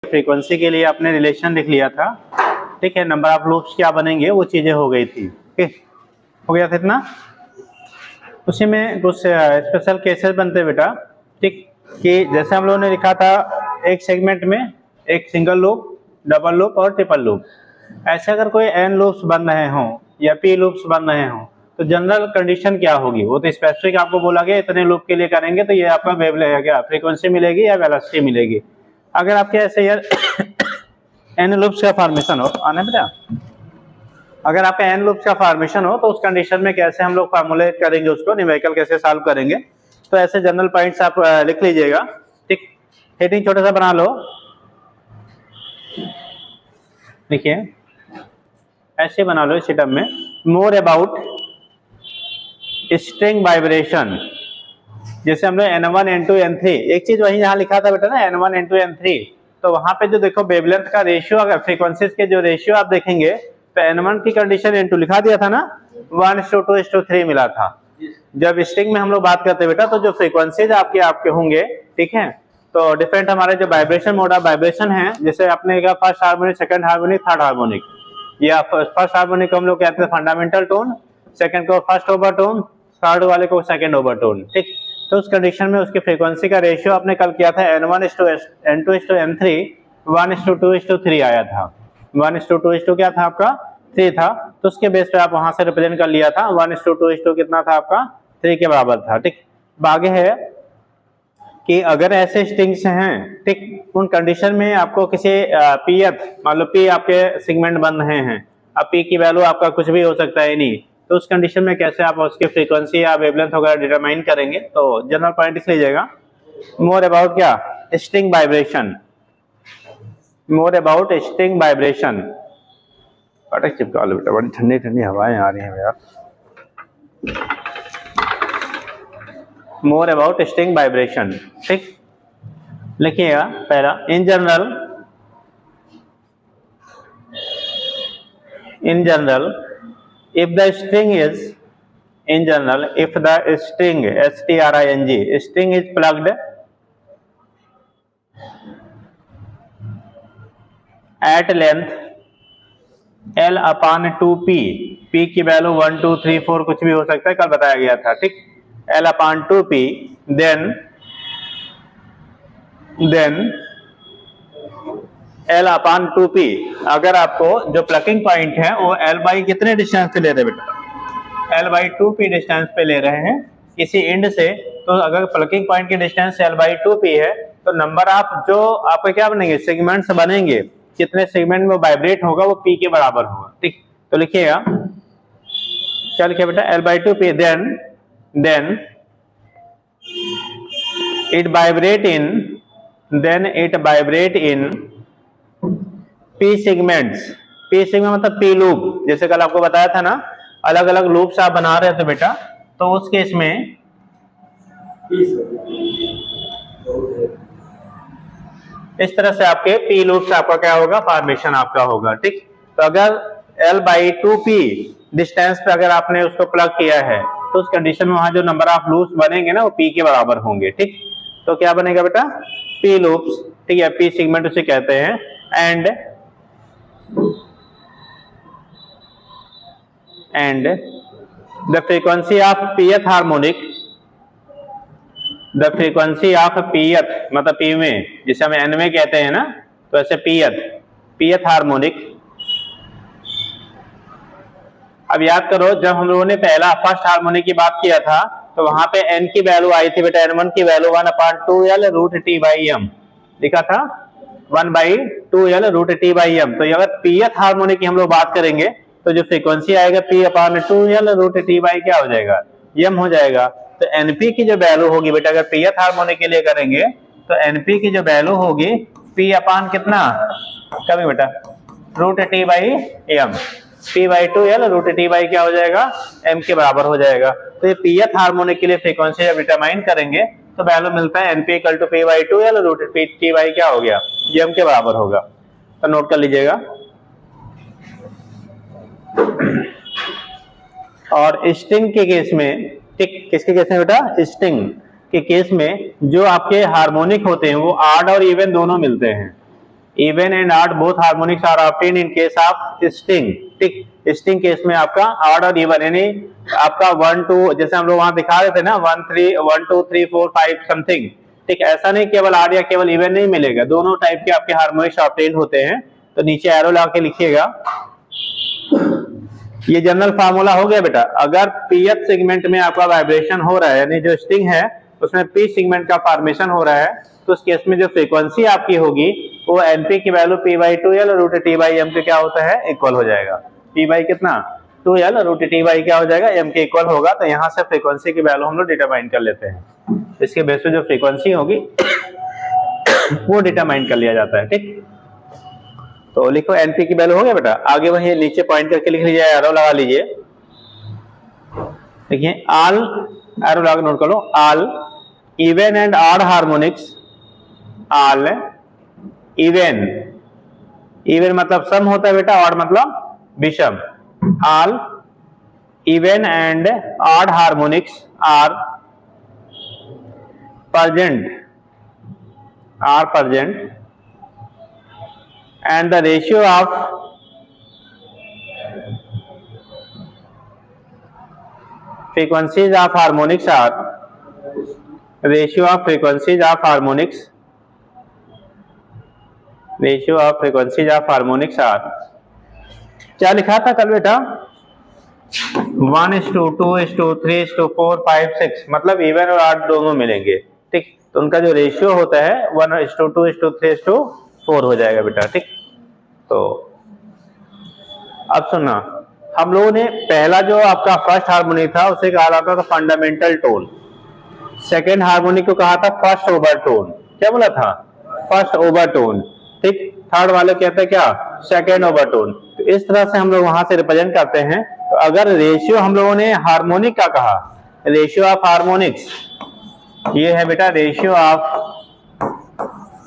Frequency के लिए आपने रिलेशन लिख लिया था, ठीक है। नंबर ऑफ लूप्स क्या बनेंगे वो चीजें हो गई थी, ठीक हो गया था इतना। उसी में कुछ स्पेशल केसेस बनते बेटा, ठीक, कि जैसे हम लोगों ने लिखा था एक सेगमेंट में एक सिंगल लूप, डबल लूप और ट्रिपल लूप। ऐसे अगर कोई एन लूप्स बन रहे हों या पी लूप्स बन रहे हों तो जनरल कंडीशन क्या होगी, वो तो स्पेसिफिक आपको बोला गया इतने लूप के लिए करेंगे तो ये आपका वेव क्या फ्रीक्वेंसी मिलेगी या वेलोसिटी मिलेगी। अगर आपके ऐसे यार एन लूप्स का फॉर्मेशन हो, आने बेटा, अगर आपका एन लूप्स का फॉर्मेशन हो तो उस कंडीशन में कैसे हम लोग फॉर्मुलेट करेंगे उसको, न्यूमेरिकल कैसे सॉल्व करेंगे। तो ऐसे जनरल पॉइंट्स आप लिख लीजिएगा, ठीक। हेडिंग छोटा सा बना लो, देखिए ऐसे बना लो इस टर्म में, मोर अबाउट स्ट्रिंग वाइब्रेशन। जैसे हमने N1 N2 N3, एक चीज वही यहाँ लिखा था बेटा ना, N1 N2 N3, तो वहां पे जो देखो वेवलेंथ का रेशियो, अगर फ्रीक्वेंसीज के जो रेशियो आप देखेंगे तो N1 की कंडीशन N2 लिखा दिया था ना, 1:2:3 मिला था। जब स्ट्रिंग में हम लोग बात करते हैं बेटा तो जो फ्रीक्वेंसीज आपके होंगे, ठीक है, तो डिफरेंट हमारे जो वाइब्रेशन मोड ऑफ वाइब्रेशन है, जैसे आपने कहा first harmonic, second harmonic, third harmonic, या फर्स्ट हार्मोनिक को हम लोग कहते हैं फंडामेंटल टोन, सेकंड को फर्स्ट ओवरटोन, थर्ड वाले को सेकंड ओवरटोन, ठीक। तो उस कंडीशन में उसकी फ्रीक्वेंसी का रेशियो आपने कल किया था N1:N2:N3 1:2:3 आया था। 1:2 क्या था आपका 3 था, तो उसके बेस पे आप वहां से रिप्रेजेंट कर लिया था, 1:2 कितना था आपका 3 के बराबर था, ठीक। आगे है कि अगर ऐसे स्ट्रिंग्स हैं, ठीक, उन कंडीशन में आपको किसी पीएथ, मान लो पी आपके सेगमेंट बन रहे हैं, अब पी की वैल्यू आपका कुछ भी हो सकता है नहीं, तो उस कंडीशन में कैसे आप उसकी फ्रीक्वेंसी या वेवलेंथ वगैरह डिटरमाइन करेंगे। तो जनरल पॉइंट लिख लीजिएगा, मोर अबाउट क्या string vibration, more about string vibration. पटक चिपका लो बेटा, बड़ी ठंडी ठंडी हवाएं आ रही हैं यार। मोर अबाउट स्ट्रिंग वाइब्रेशन, ठीक, लिखिएगा पहला, in general if the string is in general if the string string is plugged at length L/2p, p की वैल्यू 1 2 3 4 कुछ भी हो सकता है, कल बताया गया था, ठीक, L/2p, then L/2p, अगर आपको जो प्लकिंग पॉइंट है वो L बाई कितने डिस्टेंस पे ले रहे हैं बेटा, L/2p डिस्टेंस पे ले रहे हैं किसी एंड से, तो अगर प्लकिंग पॉइंट की डिस्टेंस L/2p है तो नंबर ऑफ जो आपके क्या बनेंगे सेगमेंट्स बनेंगे, कितने सेगमेंट में वाइब्रेट होगा वो p के बराबर होगा, ठीक। तो लिखिएगा, क्या लिखिए बेटा, L/2p, then it vibrate in p segments, p segment मतलब p लूप, जैसे कल आपको बताया था ना अलग अलग लूप्स आप बना रहे थे बेटा, तो उस केस में इस तरह से आपके p लूप्स आपका क्या होगा फॉर्मेशन आपका होगा, ठीक। तो अगर L/2p डिस्टेंस पे अगर आपने उसको प्लग किया है तो उस कंडीशन में वहां जो नंबर ऑफ लूप्स बनेंगे ना वो p के बराबर होंगे, ठीक। तो क्या बनेगा बेटा p लूप्स, ठीक है, p सेगमेंट उसे कहते हैं, and the frequency of pth harmonic, the frequency of pth मतलब p में, जिसे हम n में कहते हैं ना, तो ऐसे pth हार्मोनिक। अब याद करो जब हम लोगों ने पहला फर्स्ट हार्मोनिक की बात किया था तो वहां पे n की वैल्यू आई थी बेटा, N1 की वैल्यू 1/2L√T/m लिखा था, 1/2L√T/m। तो अगर pth हार्मोनिक की हम लोग बात करेंगे तो जो फ्रीक्वेंसी आएगा p/2L√T क्या हो जाएगा, m हो जाएगा। तो np की जो वैल्यू होगी बेटा, अगर pth हार्मोनिक के लिए करेंगे तो np की जो वैल्यू होगी p/ कितना कभी बेटा √T/m, p/2L√T क्या हो जाएगा m के बराबर हो जाएगा। तो ये pth हार्मोनिक के लिए फ्रीक्वेंसी जब डिटरमाइन करेंगे तो वैल्यू मिलता है np = p/2L√T क्या हो गया, m के बराबर होगा। तो नोट कर लीजिएगा। और स्ट्रिंग के केस में, ठीक, किसके केस में बेटा, स्ट्रिंग के केस में जो आपके हार्मोनिक होते हैं वो ऑड और इवन दोनों मिलते हैं, even and odd both harmonics are obtained in case of string. ठीक, स्ट्रिंग केस में आपका ऑड और इवन यानी आपका 1 2 जैसे हम लोग वहां दिखा रहे थे ना 1 2 3 4 5 समथिंग। ठीक, ऐसा नहीं केवल ऑड या केवल इवन नहीं मिलेगा, दोनों टाइप के आपके हार्मोनिक्स ऑब्टेन्ड होते हैं। तो नीचे एरो ला के लिखिएगा। ये जनरल फार्मूला हो गया बेटा। अगर पीएफ सेगमेंट में आपका वाइब्रेशन हो रहा है यानी जो स्ट्रिंग है उसमें पी सेगमेंट का फॉर्मेशन हो रहा है तो उस केस में जो फ्रीक्वेंसी आपकी होगी वो एनपी की value p by 2L root T by M के क्या होता है इक्वल हो जाएगा। पी बाई कितना 2L रूट टी बाई क्या हो जाएगा एम के इक्वल होगा। तो यहाँ से फ्रीक्वेंसी की वैल्यू हम लोग डिटरमाइन कर लेते हैं। इसके बेस पे जो फ्रीक्वेंसी होगी वो डिटरमाइन कर लिया जाता है। ठीक, तो लिखो एनपी की वैल्यू हो गया बेटा। आगे वही नीचे पॉइंट करके लिख लीजिए, एरो लगा लीजिए। देखिए ऑल एरो लगा नोट कर लो। All even and odd harmonics, all even, even मतलब सम होता है बेटा, ऑड मतलब विषम। All even and odd harmonics are present and the ratio of frequencies of harmonics are क्या लिखा था कल बेटा 1:2:2:3:4 5 6 मतलब इवन और ऑड दोनों मिलेंगे। ठीक, तो उनका जो रेशियो होता है 1:2:3:4 हो जाएगा बेटा। ठीक, तो अब सुनना, हम लोगों ने पहला जो आपका फर्स्ट हार्मोनिक था उसे कहा जाता था फंडामेंटल टोन, सेकेंड हार्मोनिक को कहा था फर्स्ट ओवरटोन। क्या बोला था फर्स्ट ओवरटोन। ठीक, थर्ड वाले कहते हैं क्या सेकेंड ओवरटोन। तो इस तरह से हम लोग वहां से रिप्रेजेंट करते हैं। तो अगर रेशियो हम लोगों ने हार्मोनिक का कहा, रेशियो ऑफ हार्मोनिक्स ये है बेटा रेशियो ऑफ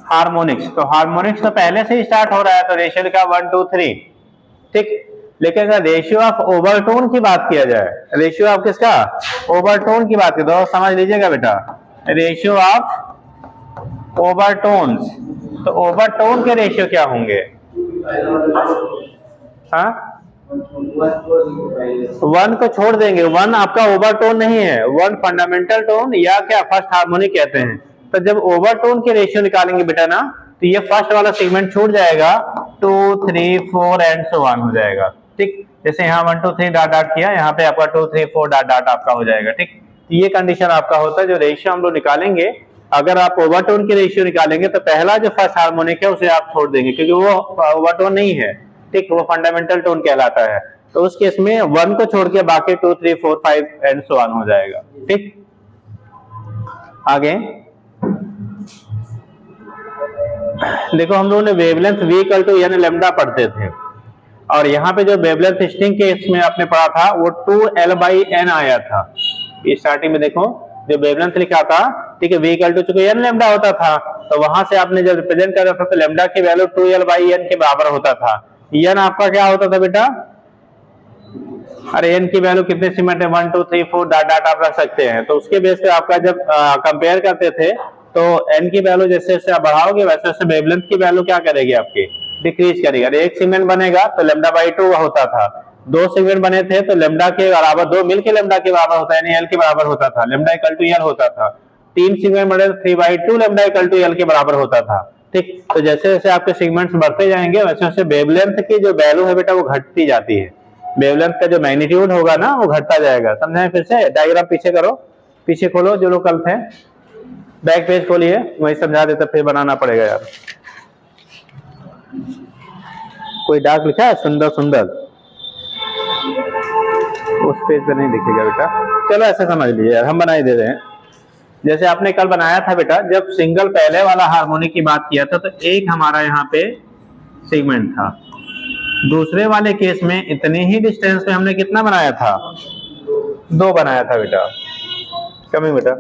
हार्मोनिक्स। तो हार्मोनिक्स तो पहले से ही स्टार्ट हो रहा है तो रेशियो लिखा 1 2 3। ठीक, लेकिन अगर रेशियो ऑफ ओवरटोन की बात किया जाए, रेशियो ऑफ किसका ओवरटोन की बात करें तो समझ लीजिएगा बेटा रेशियो ऑफ ओवरटोन्स। तो ओवरटोन के रेशियो क्या होंगे? हाँ, 1 को छोड़ देंगे, 1 आपका ओवरटोन नहीं है, 1 फंडामेंटल टोन या क्या फर्स्ट हार्मोनिक कहते हैं। तो जब ओवरटोन के रेशियो निकालेंगे बेटा ना तो ये फर्स्ट वाला सेगमेंट छूट जाएगा 2 3 4 एंड सो ऑन हो जाएगा। ठीक, जैसे यहाँ 1 2 3 डॉट डॉट किया, यहाँ पे आपका 2 3 4 डॉट डॉट आपका हो जाएगा। ठीक, ये कंडीशन आपका होता है। जो रेशियो हम लोग निकालेंगे, अगर आप ओवरटोन के रेशियो निकालेंगे तो पहला जो फर्स्ट हार्मोनिक है उसे आप छोड़ देंगे क्योंकि वो ओवरटोन नहीं है। ठीक, वो फंडामेंटल टोन कहलाता है। तो उस केस में 1 को छोड़ के बाकी 2 3 4 5 एंड सो ऑन हो जाएगा। ठीक, आगे देखो हम लोगों ने wavelength v equal to n lambda पढ़ते थे और यहाँ पे जो वेवलेंथ स्ट्रिंग के इसमें आपने पढ़ा था वो 2L/n आया था। स्टार्टिंग में देखो जो वेवलेंथ लिखा था, ठीक है, v इक्वल टू चूंकि n लैम्डा होता था तो वहां से आपने जब रिप्रेजेंट कर रहा था तो लैम्डा की वैल्यू 2L/n के बराबर होता था। n आपका क्या होता था बेटा? अरे n की वैल्यू कितने सीमेंट है 1 2 3 4 डॉट डॉट आप रख सकते हैं। तो उसके बेस पे आपका जब कंपेयर करते थे तो n की वैल्यू जैसे जैसे आप बढ़ाओगे वैसे वैसे वेवलेंथ की वैल्यू क्या करेगी आपकी डिक्रीज करेगी। अरे एक सेगमेंट बनेगा तो लैम्डा बाई 2 होता था, 2 सेगमेंट बने थे तो लैम्डा के बराबर 2 मिलके लैम्डा के बराबर होता है यानी l के बराबर होता था, लैम्डा इक्वल टू l होता था। 3 सेगमेंट बने तो 3/2 लैम्डा इक्वल टू l के बराबर होता था। ठीक, तो जैसे जैसे आपके सेगमेंट्स बढ़ते जाएंगे वैसे वैसे वेवलेंथ की जो वैल्यू है बेटा वो घटती जाती है। वेवलेंथ का जो मैग्नीट्यूड होगा ना वो घटता जाएगा। समझे? फिर से डायग्राम पीछे करो, पीछे खोलो जो लोग कल थे, बैक पेज खोलिए, वही समझा देता, फिर बनाना पड़ेगा यार। कोई डार्क लिखा है सुंदर सुंदर, उस पेज पे नहीं दिखेगा बेटा। चलो ऐसे समझ लीजिए यार, हम बनाई दे रहे हैं। जैसे आपने कल बनाया था बेटा, जब सिंगल पहले वाला हार्मोनिक की बात किया था तो एक हमारा यहाँ पे सेगमेंट था, दूसरे वाले केस में इतने ही डिस्टेंस में हमने कितना बनाया था? 2 बनाया था बेटा। कमी बेटा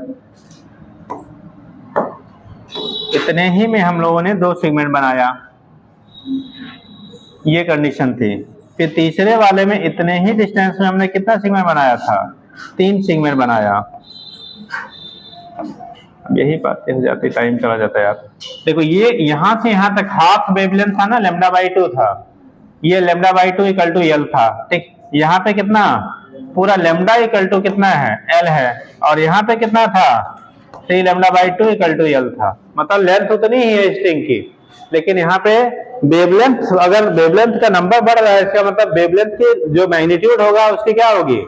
इतने ही में हम लोगों ने 2 सेगमेंट बनाया, ये कंडीशन थी। फिर तीसरे वाले में इतने ही डिस्टेंस में हमने कितना सेगमेंट बनाया था? 3 सेगमेंट बनाया। यही बातें हो जाती, टाइम चला जाता है यार। देखो ये यहाँ से यहाँ तक हाफ वेवलेंथ था ना, λ/2 था, ये λ/2 इक्वल टू एल था, ठीक। यहाँ पे कितना, पूरा लैम्डा इक्वल टू कितना है, एल है, और यहाँ पे कितना था, 3λ/2 इक्वल टू एल था। मतलब लेंथ उतनी ही है स्ट्रिंग की, लेकिन यहाँ पे वेवलेंथ, अगर वेवलेंथ का नंबर बढ़ रहा है, इसका मतलब वेवलेंथ की जो मैग्नीट्यूड होगा उसकी क्या होगी,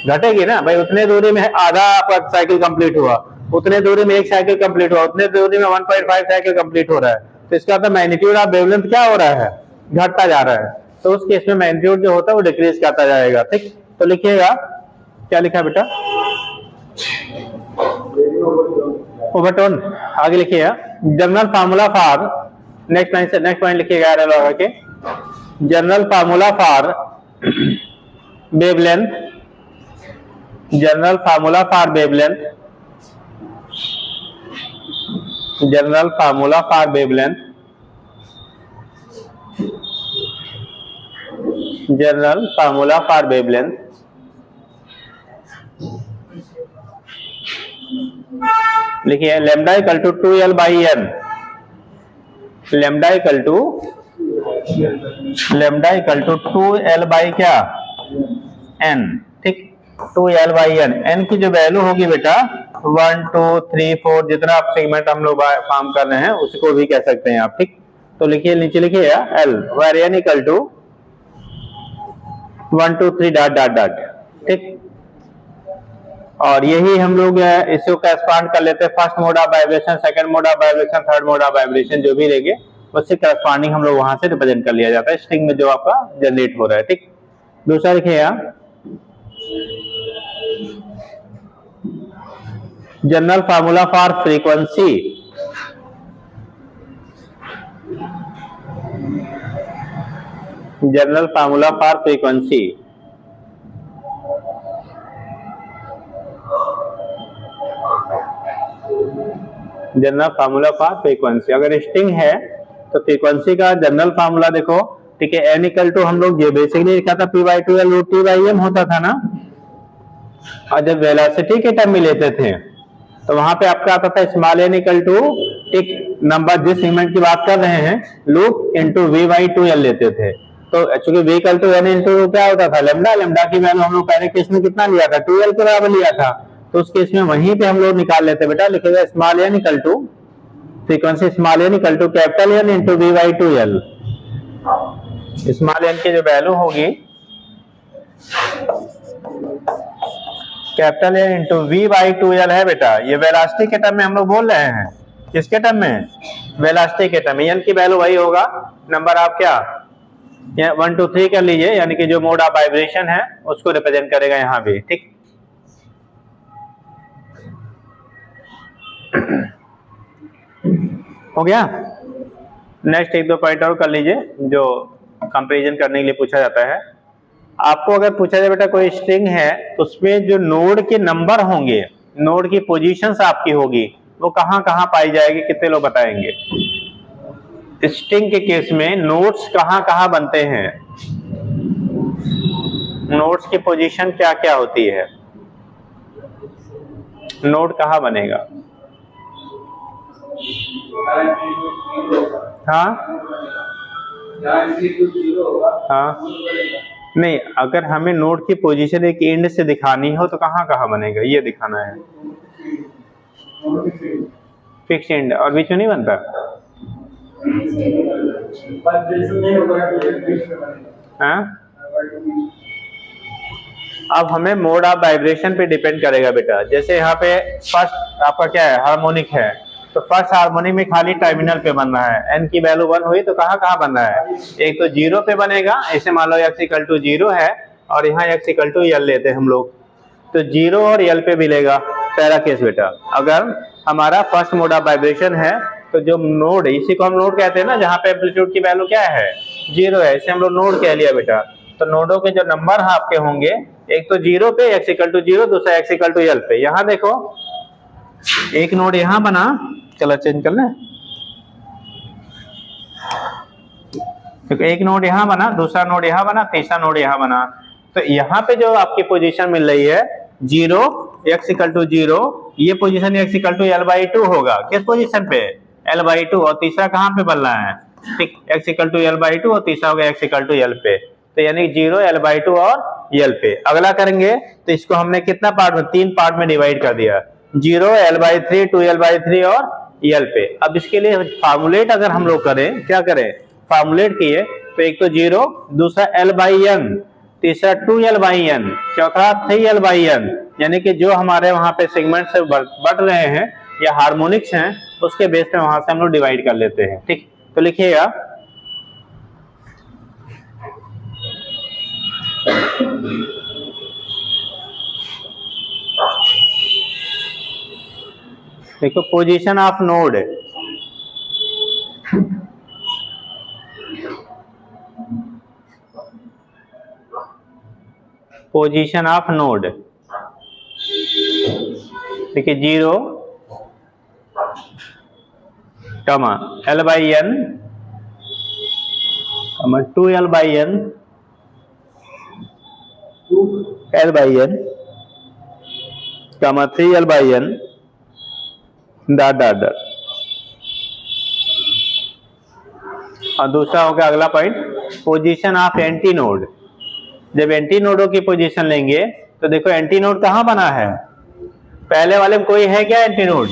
घटेगी ना भाई। उतने दूरी में आधा आपका साइकिल कंप्लीट हुआ, उतने दूरी में एक साइकिल कंप्लीट हुआ, उतने दूरी में 1.5 साइकिल कंप्लीट हो रहा है, तो इसका मतलब मैग्नीट्यूड ऑफ वेवलेंथ क्या हो रहा है, घटता जा रहा है। तो उस केस में मैग्नीट्यूड जो होता है वो डिक्रीज करता जाएगा, ठीक। तो लिखिएगा, क्या लिखा बेटा, ओवरटोन। आगे लिखिएगा general formula for, next point लिखिएगा आगे के, general formula for wavelength, general formula for wavelength, general formula for wavelength, general formula for wavelength, लिखिए lambda equal to 2l/n, lambda equal to 2l by क्या, n, ठीक। 2l/n, n की जो value होगी बेटा 1 2 3 4, जितना आप सेगमेंट हम लोग फॉर्म कर रहे हैं उसको भी कह सकते हैं आप, ठीक। तो लिखिए, नीचे लिखिए l, where n equal to 1 2 3 dot dot dot, ठीक। और यही हम लोग इसको करस्पॉन्ड कर लेते हैं first mode of vibration, second mode of vibration, third mode of vibration, जो भी लेंगे उससे करस्पॉन्डिंग हम लोग वहां से रिप्रेजेंट कर लिया जाता है स्ट्रिंग में जो आपका जनरेट हो रहा है, ठीक। दूसरा लिखिए general formula for frequency, general formula for frequency, general formula for frequency. अगर स्ट्रिंग है तो फ्रीक्वेंसी का जनरल फार्मूला देखो, ठीक है, n इक्वल टू हम लोग ये बेसिकली लिखा था p/2l√t/m होता था ना, और जब वेलोसिटी के टर्म में लेते थे तो वहां पे आपका आता था स्मॉल n इक्वल टू, एक नंबर जिस सेगमेंट की बात कर रहे हैं, लूप इनटू v/2l लेते थे। तो चूंकि v equal to n into क्या होता था, लैम्डा, लैम्डा की वैल्यू हम लोग पहले केस में कितना लिया था, 2l के बराबर लिया था, तो उस केस में वहीं पे हम लोग निकाल लेते बेटा। लिखेगा small n equal to, frequency small n equal to capital N into v/2l। Small n की जो वैल्यू होगी कैपिटल N इंटू v/2l है बेटा, ये वेलोसिटी के टर्म में हम लोग बोल रहे हैं, किसके टर्म में, वेलोसिटी के टर्म में। n की वैल्यू वही होगा, नंबर आप क्या 1 2 3 कर लीजिए, यानी कि जो मोड ऑफ वाइब्रेशन है उसको रिप्रेजेंट करेगा यहाँ भी, ठीक। हो गया। नेक्स्ट एक दो पॉइंट और कर लीजिए जो कंपैरिजन करने के लिए पूछा जाता है। आपको अगर पूछा जाए बेटा कोई स्ट्रिंग है तो उसमें जो नोड के नंबर होंगे, नोड की पोजीशंस आपकी होगी, वो कहां कहां पाई जाएगी, कितने लोग बताएंगे। स्ट्रिंग के केस में नोड्स कहां कहां बनते हैं, नोड्स की पोजीशन क्या क्या होती है, नोड कहां बनेगा। हाँ हाँ, नहीं, अगर हमें नोड की पोजीशन एक एंड से दिखानी हो तो कहां कहां बनेगा, ये दिखाना है। फिक्स एंड, और बीच में नहीं बनता। हाँ, अब हमें मोड ऑफ वाइब्रेशन पे डिपेंड करेगा बेटा। जैसे यहाँ पे फर्स्ट आपका क्या है, हार्मोनिक है, तो फर्स्ट हार्मोनिक में खाली टर्मिनल पे बन रहा है, n की वैल्यू 1 हुई तो कहाँ कहाँ बन रहा है, एक तो 0 पे बनेगा, ऐसे मान लो x इक्वल टू 0 है और यहाँ x इक्वल टू l लेते हैं हम लोग, तो 0 और l पे मिलेगा। पहला केस बेटा, अगर हमारा फर्स्ट मोड ऑफ वाइब्रेशन है तो जो नोड, इसी को हम नोड कहते हैं ना, जहाँ पे एम्पलीट्यूड की वैल्यू क्या है 0 है, इसे हम लोग नोड कह लिया बेटा। तो नोडों के जो नंबर आपके होंगे, एक तो 0 पे x इक्वल टू 0, दूसरा x इक्वल टू l पे। यहाँ देखो एक नोड यहाँ बना, चलो चेंज कर ले, एक नोड यहाँ बना, दूसरा नोड यहाँ बना, तीसरा नोड यहाँ बना, तो यहाँ पे जो आपकी पोजीशन मिल रही है 0 x इक्वल टू 0, ये position x equal to l/2 होगा। किस पोजीशन पे? l/2। और तीसरा कहाँ पे बनना है? ठीक, x इक्वल टू l/2 और तीसरा होगा x इक्वल टू l पे। तो यानी 0 l/2 और l पे। अगला करेंगे तो इसको हमने कितना पार्ट में, 3 पार्ट में डिवाइड कर दिया, 0 l/3, 2l/3 और l पे। अब इसके लिए फार्मूलेट अगर हम लोग करें, क्या करें, फार्मूलेट किए तो एक तो 0, दूसरा l/n, तीसरा 2l/n, चौथा 3l/n, यानी कि जो हमारे वहां पे सेगमेंट से बढ़ रहे हैं या हार्मोनिक्स हैं उसके बेस पे वहां से हम लोग डिवाइड कर लेते हैं। ठीक, तो लिखिएगा देखो position of node, position of node, देखिए 0, l/n, 2l/n, l/n, 3l/n, dot dot dot. और दूसरा होगा अगला point, position of anti node. जब एंटी नोडों की पोजीशन लेंगे तो देखो एंटी नोड कहाँ बना है, पहले वाले में कोई है क्या एंटी नोड?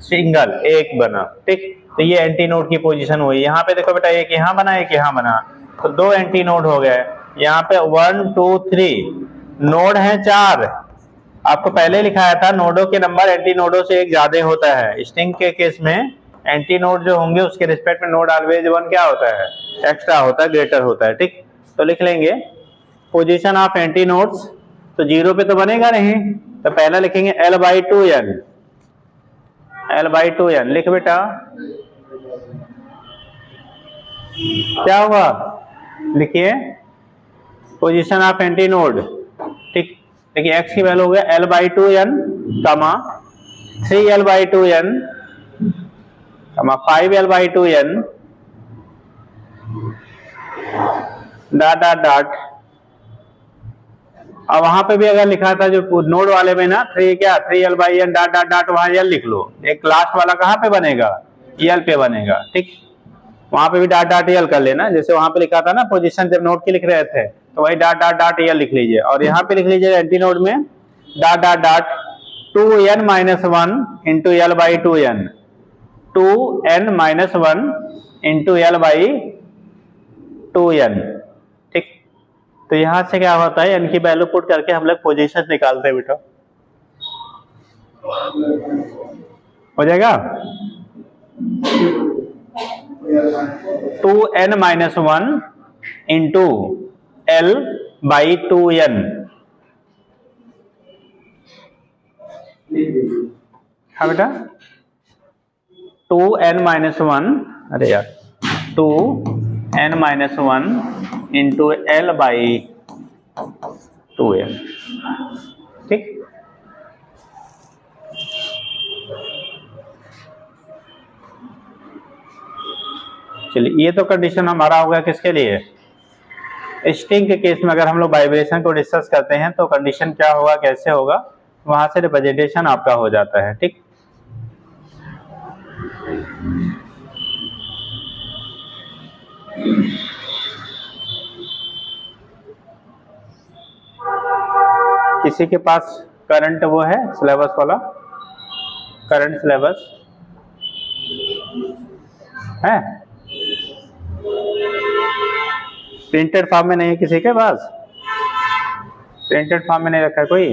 सिंगल, एक बना। ठीक, तो ये एंटी नोड की पोजीशन हुई। यहाँ पे देखो बेटा एक यहाँ बना, एक यहाँ बना, तो 2 एंटी नोड हो गए। यहाँ पे 1 2 3 नोड है 4। आपको पहले लिखाया था नोडों के नंबर एंटी नोडों से एक ज्यादा होता है। स्ट्रिंग के केस में एंटी नोड जो होंगे उसके रिस्पेक्ट में नोड ऑलवेज 1 क्या होता है, एक्स्ट्रा होता है, ग्रेटर होता है। ठीक, तो लिख लेंगे पोजीशन ऑफ एंटी नोड्स, तो 0 पे तो बनेगा नहीं, तो पहला लिखेंगे l/2n, l/2n। लिख बेटा क्या हुआ, लिखिए पोजीशन ऑफ एंटी नोड। ठीक, देखिए x की वैल्यू हो गया l/2n, 3l/2n, 5l/2n, dot dot dot. अब वहां पे भी अगर लिखा था जो नोड वाले में ना 3l/n डॉट डॉट डॉट, वहां l लिख लो। एक लास्ट वाला कहाँ पे बनेगा, l पे बनेगा। ठीक, वहां पे भी डॉट डॉट l कर लेना, जैसे वहां पे लिखा था ना पोजीशन जब नोड की लिख रहे थे तो वही डॉट डॉट डॉट l लिख लीजिए। और यहाँ पे लिख लीजिए एंटी नोड में dot dot dot 2n-1 into l/2n, 2n-1 into l/2n। ठीक, तो यहां से क्या होता है, n की वैल्यू पुट करके हम लोग पोजीशन निकालते हैं बेटा, हो जाएगा 2n-1 इंटू l/2n। हाँ बेटा 2n-1, अरे यार 2n-1 इंटू l/2n। ठीक, चलिए ये तो कंडीशन हमारा होगा किसके लिए, स्ट्रिंग के केस में। अगर हम लोग वाइब्रेशन को डिस्कस करते हैं तो कंडीशन क्या होगा, कैसे होगा, वहां से रिप्रेजेंटेशन आपका हो जाता है। ठीक, किसी के पास करंट वो है सिलेबस वाला, करंट सिलेबस है, प्रिंटेड फॉर्म में नहीं है किसी के पास, प्रिंटेड फॉर्म में नहीं रखा है कोई?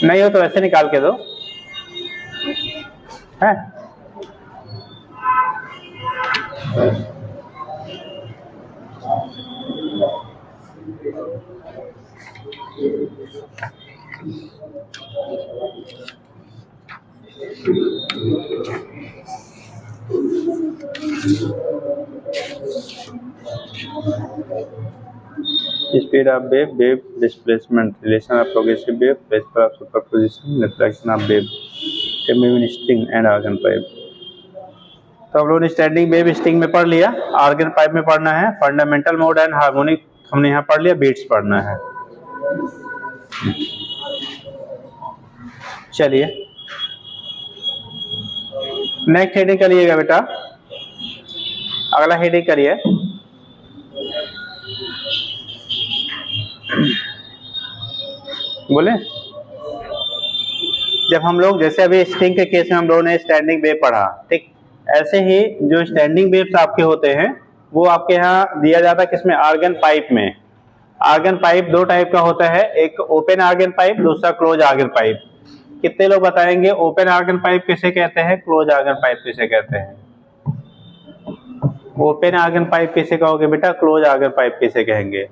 नहीं हो तो ऐसे निकाल के दो, है speed of wave displacement, relation of progressive wave, pressure of superposition, reflection of wave, string and organ pipe। तो हम लोगों ने स्टैंडिंग वेव स्ट्रिंग में पढ़ लिया, आर्गन पाइप में पढ़ना है, फंडामेंटल मोड एंड हार्मोनिक हमने यहाँ पढ़ लिया, बीट्स पढ़ना है। चलिए नेक्स्ट हेडिंग करिएगा बेटा, अगला हेडिंग करिए। बोले जब हम लोग जैसे अभी स्ट्रिंग के केस में हम लोगों ने स्टैंडिंग वेव पढ़ा, ठीक, ऐसे ही जो स्टैंडिंग वेव्स आपके होते हैं वो आपके यहाँ दिया जाता है किसमें, आर्गन पाइप में। आर्गन पाइप दो टाइप का होता है, एक ओपन आर्गन पाइप, दूसरा क्लोज आर्गन पाइप। कितने लोग बताएंगे ओपन आर्गन पाइप किसे कहते हैं, क्लोज आर्गन पाइप किसे कहते हैं? ओपन आर्गन पाइप किसे कहोगे बेटा, क्लोज आर्गन पाइप किसे कहेंगे?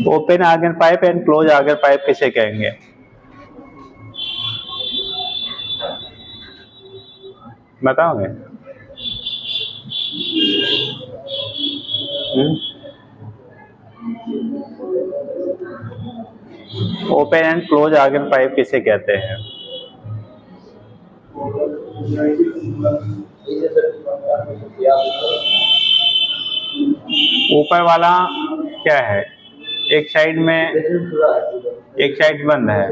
Open organ pipe and close organ pipe किसे कहेंगे? बताओगे? Open and close organ pipe किसे कहते हैं? ऊपर वाला क्या है, एक साइड में, एक साइड बंद है।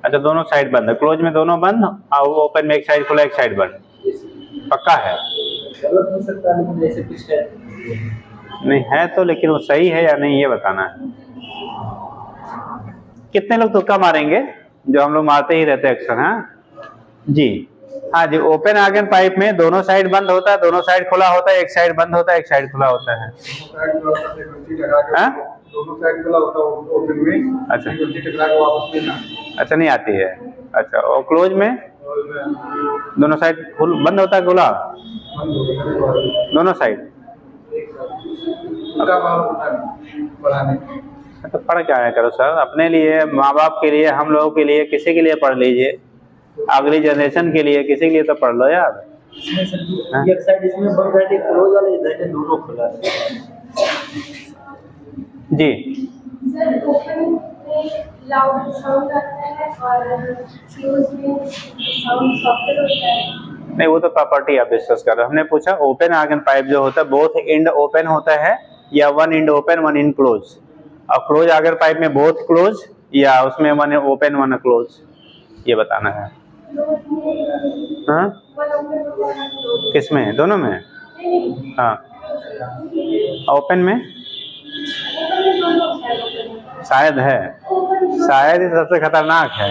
अच्छा दोनों साइड बंद है, क्लोज में दोनों बंद और ओपन में एक साइड खुला एक साइड बंद, पक्का है? नहीं है तो, लेकिन वो सही है या नहीं ये बताना है। कितने लोग तुक्का मारेंगे, जो हम लोग मारते ही रहते हैं अक्सर? हाँ जी, हाँ जी। ओपन आर्गन पाइप में दोनों साइड बंद होता है, दोनों साइड खुला होता है, एक साइड बंद होता है एक साइड खुला होता है। दोनों साइड खुला होता है ओपन में। अच्छा टकरा के वापस लेना। अच्छा नहीं आती है। अच्छा और क्लोज में दोनों साइड बंद होता है, खुला दोनों साइड। तो पढ़ क्या आया करो सर, अपने लिए, माँ बाप के लिए, हम लोगों के लिए, किसी के लिए पढ़ लीजिए, अगली जनरेशन के लिए, किसी के लिए तो पढ़ लो यार। एक साइड इसमें बंद रहती है क्लोज वाला, इधर दोनों खुला जी। सर ओपन में लाउड साउंड आता है और क्लोज में साउंड सॉफ्टर होता है। नहीं वो तो प्रॉपर्टी आप डिस्कस कर रहे हो, हमने पूछा ओपन आर्गन पाइप जो होता है बोथ एंड ओपन होता है या one and open one and close, और क्लोज आर्गन पाइप में बोथ क्लोज या उसमें वन ओपन वन क्लोज, ये बताना है। हाँ किसमें, दोनों में? हाँ ओपन में शायद है, शायद ही सबसे खतरनाक है।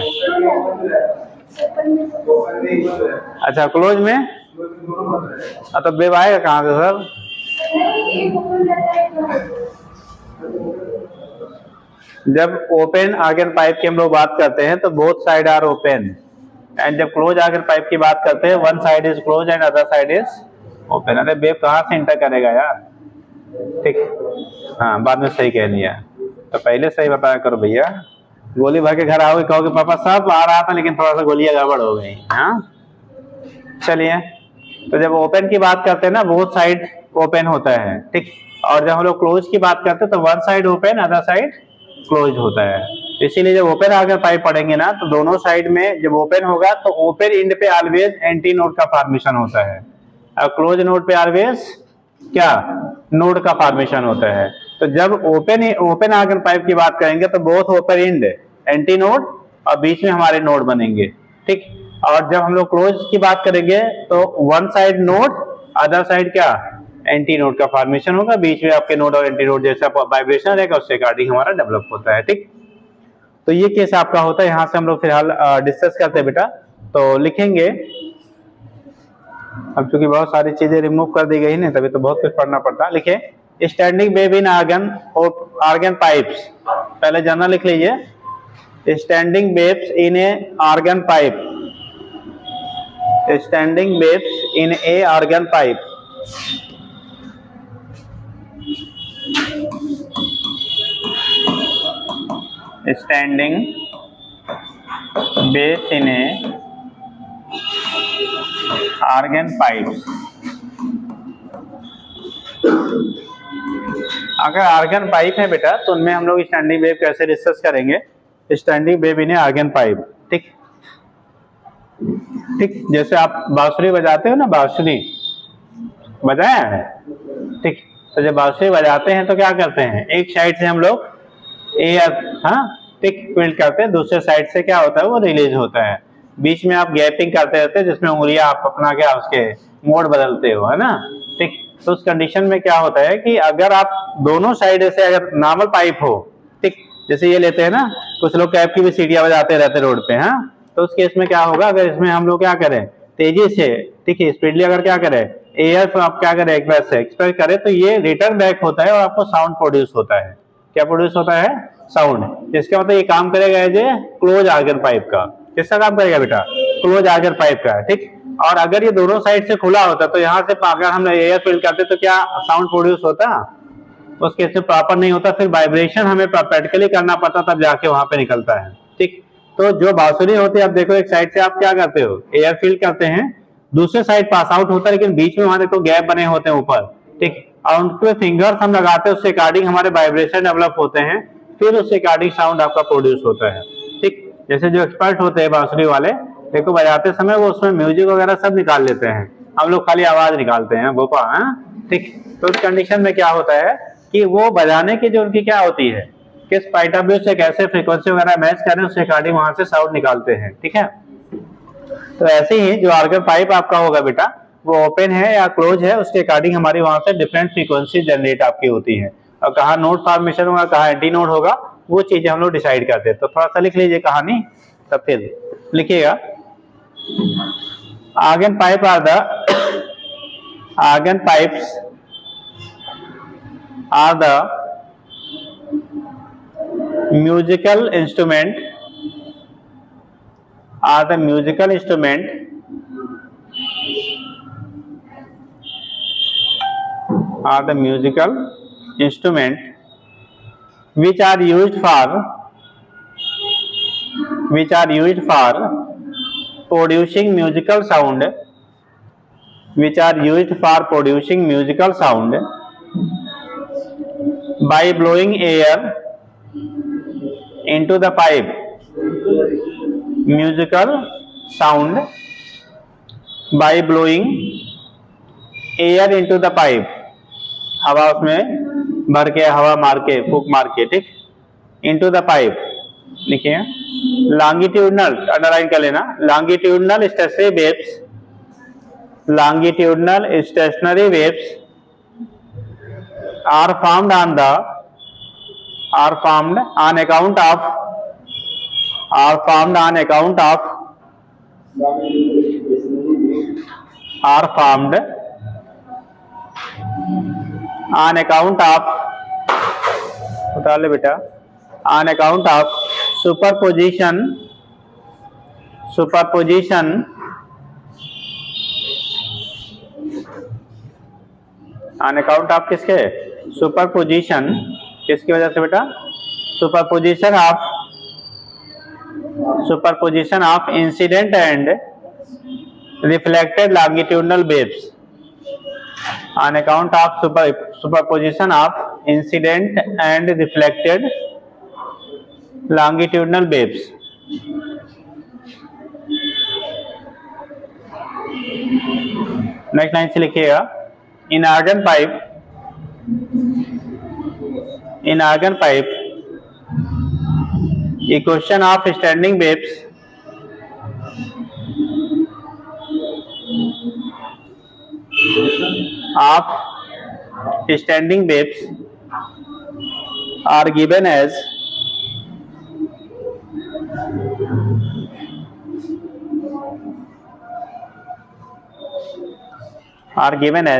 अच्छा क्लोज में तो वेव आएगा कहाँ से सर? जब ओपन आर्गन पाइप की हम लोग बात करते हैं तो both side are open, and जब क्लोज आर्गन पाइप की बात करते हैं one side is close and other side is open. अरे वेव कहाँ से इंटर करेगा यार, ठीक। हाँ बाद में सही कह लिया, तो पहले सही बताया करो भैया। गोली भर के घर आओगे कहोगे पापा सब आ रहा था लेकिन थोड़ा सा गोलियां गड़बड़ हो गई। हाँ चलिए, तो जब ओपन की बात करते हैं ना बोथ साइड ओपन होता है, ठीक, और जब हम लोग क्लोज की बात करते हैं तो one side open other side close होता है। इसीलिए जब ओपन आर्गन पाइप पढ़ेंगे ना तो दोनों साइड में जब ओपन होगा तो ओपन एंड पे ऑलवेज एंटी नोड का फॉर्मेशन होता है और क्लोज नोड पे ऑलवेज क्या, नोड का फॉर्मेशन होता है। तो जब ओपन आर्गन पाइप की बात करेंगे तो both open and anti node और बीच में हमारे नोड बनेंगे, ठीक। और जब हम लोग क्लोज की बात करेंगे तो one side node other side क्या, एंटी नोड का फॉर्मेशन होगा, बीच में आपके नोड और एंटी नोड जैसा वाइब्रेशन रहेगा उससे अकॉर्डिंग हमारा डेवलप होता है, ठीक। तो ये केस आपका होता है, यहाँ से हम लोग फिलहाल डिस्कस करते हैं बेटा। तो लिखेंगे, अब चूंकि बहुत सारी चीजें रिमूव कर दी गई ना तभी तो बहुत कुछ पढ़ना पड़ता है। लिखे स्टैंडिंग वेव इन आर्गन और आर्गन पाइप्स, पहले जनरल लिख लीजिए, standing waves in a organ pipe, standing waves in a organ pipe. Standing waves in a organ pipes. अगर आर्गन पाइप है बेटा तो उनमें हम लोग स्टैंडिंग वेव कैसे डिस्कस करेंगे, standing wave in a organ pipe, ठीक। ठीक, जैसे आप बांसुरी बजाते हो ना, बांसुरी बजाया है, ठीक, तो जब बांसुरी बजाते हैं तो क्या करते हैं, एक साइड से हम लोग एयर, हाँ, ठीक, फील्ड करते हैं, दूसरे साइड से क्या होता है वो रिलीज होता है। बीच में आप गैपिंग करते रहते हैं जिसमें उंगलियां आप अपना क्या उसके मोड बदलते हो, है ना, ठीक। तो उस कंडीशन में क्या होता है कि अगर आप दोनों साइड से अगर नॉर्मल पाइप हो, ठीक, जैसे ये लेते हैं ना, कुछ लोग कैप की भी सीढ़ियां बजाते रहते रोड पे, हाँ, तो उस केस में क्या होगा, अगर इसमें हम लोग क्या करें तेजी से, ठीक है, स्पीडली अगर क्या करें एयर तो आप क्या करें एक बार से एक्सपेल करें तो ये रिटर्न बैक होता है और आपको साउंड प्रोड्यूस होता है। क्या प्रोड्यूस होता है, साउंड। इसका मतलब ये काम करेगा as a close organ pipe का। किसका काम करेगा बेटा, क्लोज आर्गन पाइप का, ठीक। और अगर ये दोनों साइड से खुला होता तो यहाँ से अगर हम एयर फील करते तो क्या साउंड प्रोड्यूस होता, उस केस में प्रॉपर नहीं होता, फिर वाइब्रेशन हमें प्रैक्टिकली करना पड़ता तब जाके वहां पे निकलता है, ठीक। तो जो बांसुरी होती है, आप देखो एक साइड से आप क्या करते हो एयर फील करते हैं, दूसरे साइड पास आउट होता है, लेकिन बीच में वहां देखो गैप बने होते हैं ऊपर, ठीक, और उनके फिंगर्स हम लगाते हैं, उसके अकॉर्डिंग हमारे वाइब्रेशन डेवलप होते हैं, फिर उसके अकॉर्डिंग साउंड आपका प्रोड्यूस होता है, ठीक। जैसे जो एक्सपर्ट होते हैं बांसुरी वाले, देखो बजाते समय वो उसमें म्यूजिक वगैरह सब निकाल लेते हैं, हम लोग खाली आवाज निकालते हैं गोपा, ठीक। तो उस कंडीशन में क्या होता है कि वो बजाने की जो उनकी क्या होती है, किस पॉइंट ऑफ व्यू से कैसे फ्रीक्वेंसी वगैरह मैच करें उसके अकॉर्डिंग वहां से साउंड निकालते हैं, ठीक है। तो ऐसे ही जो आर्गन पाइप आपका होगा बेटा, वो ओपन है या क्लोज है उसके अकॉर्डिंग हमारी वहां से डिफरेंट फ्रीक्वेंसी जनरेट आपकी होती है, और कहाँ नोट फॉर्मेशन होगा कहाँ एंटी नोट होगा वो चीजें हम लोग डिसाइड करते हैं। तो थोड़ा सा लिख लीजिए कहानी, तब फिर लिखिएगा। Organ pipe are the organ pipes are the musical instrument are the musical instrument are the musical instrument which are used for producing musical sound, which are used for producing musical sound by blowing air into the pipe, musical sound by blowing air into the pipe, हवा उसमें भर के हवा मार के फूक मार के, ठीक, into the pipe लिखिए। longitudinal अंडरलाइन कर लेना, longitudinal stationary waves are formed on account of बता ले बेटा, on account of superposition on account of किसके, सुपरपोजिशन, किसकी वजह से बेटा, superposition of incident and reflected longitudinal waves, on account of superposition of incident and reflected longitudinal waves. Next line से लिखिएगा, in argon pipe equation of standing waves are given as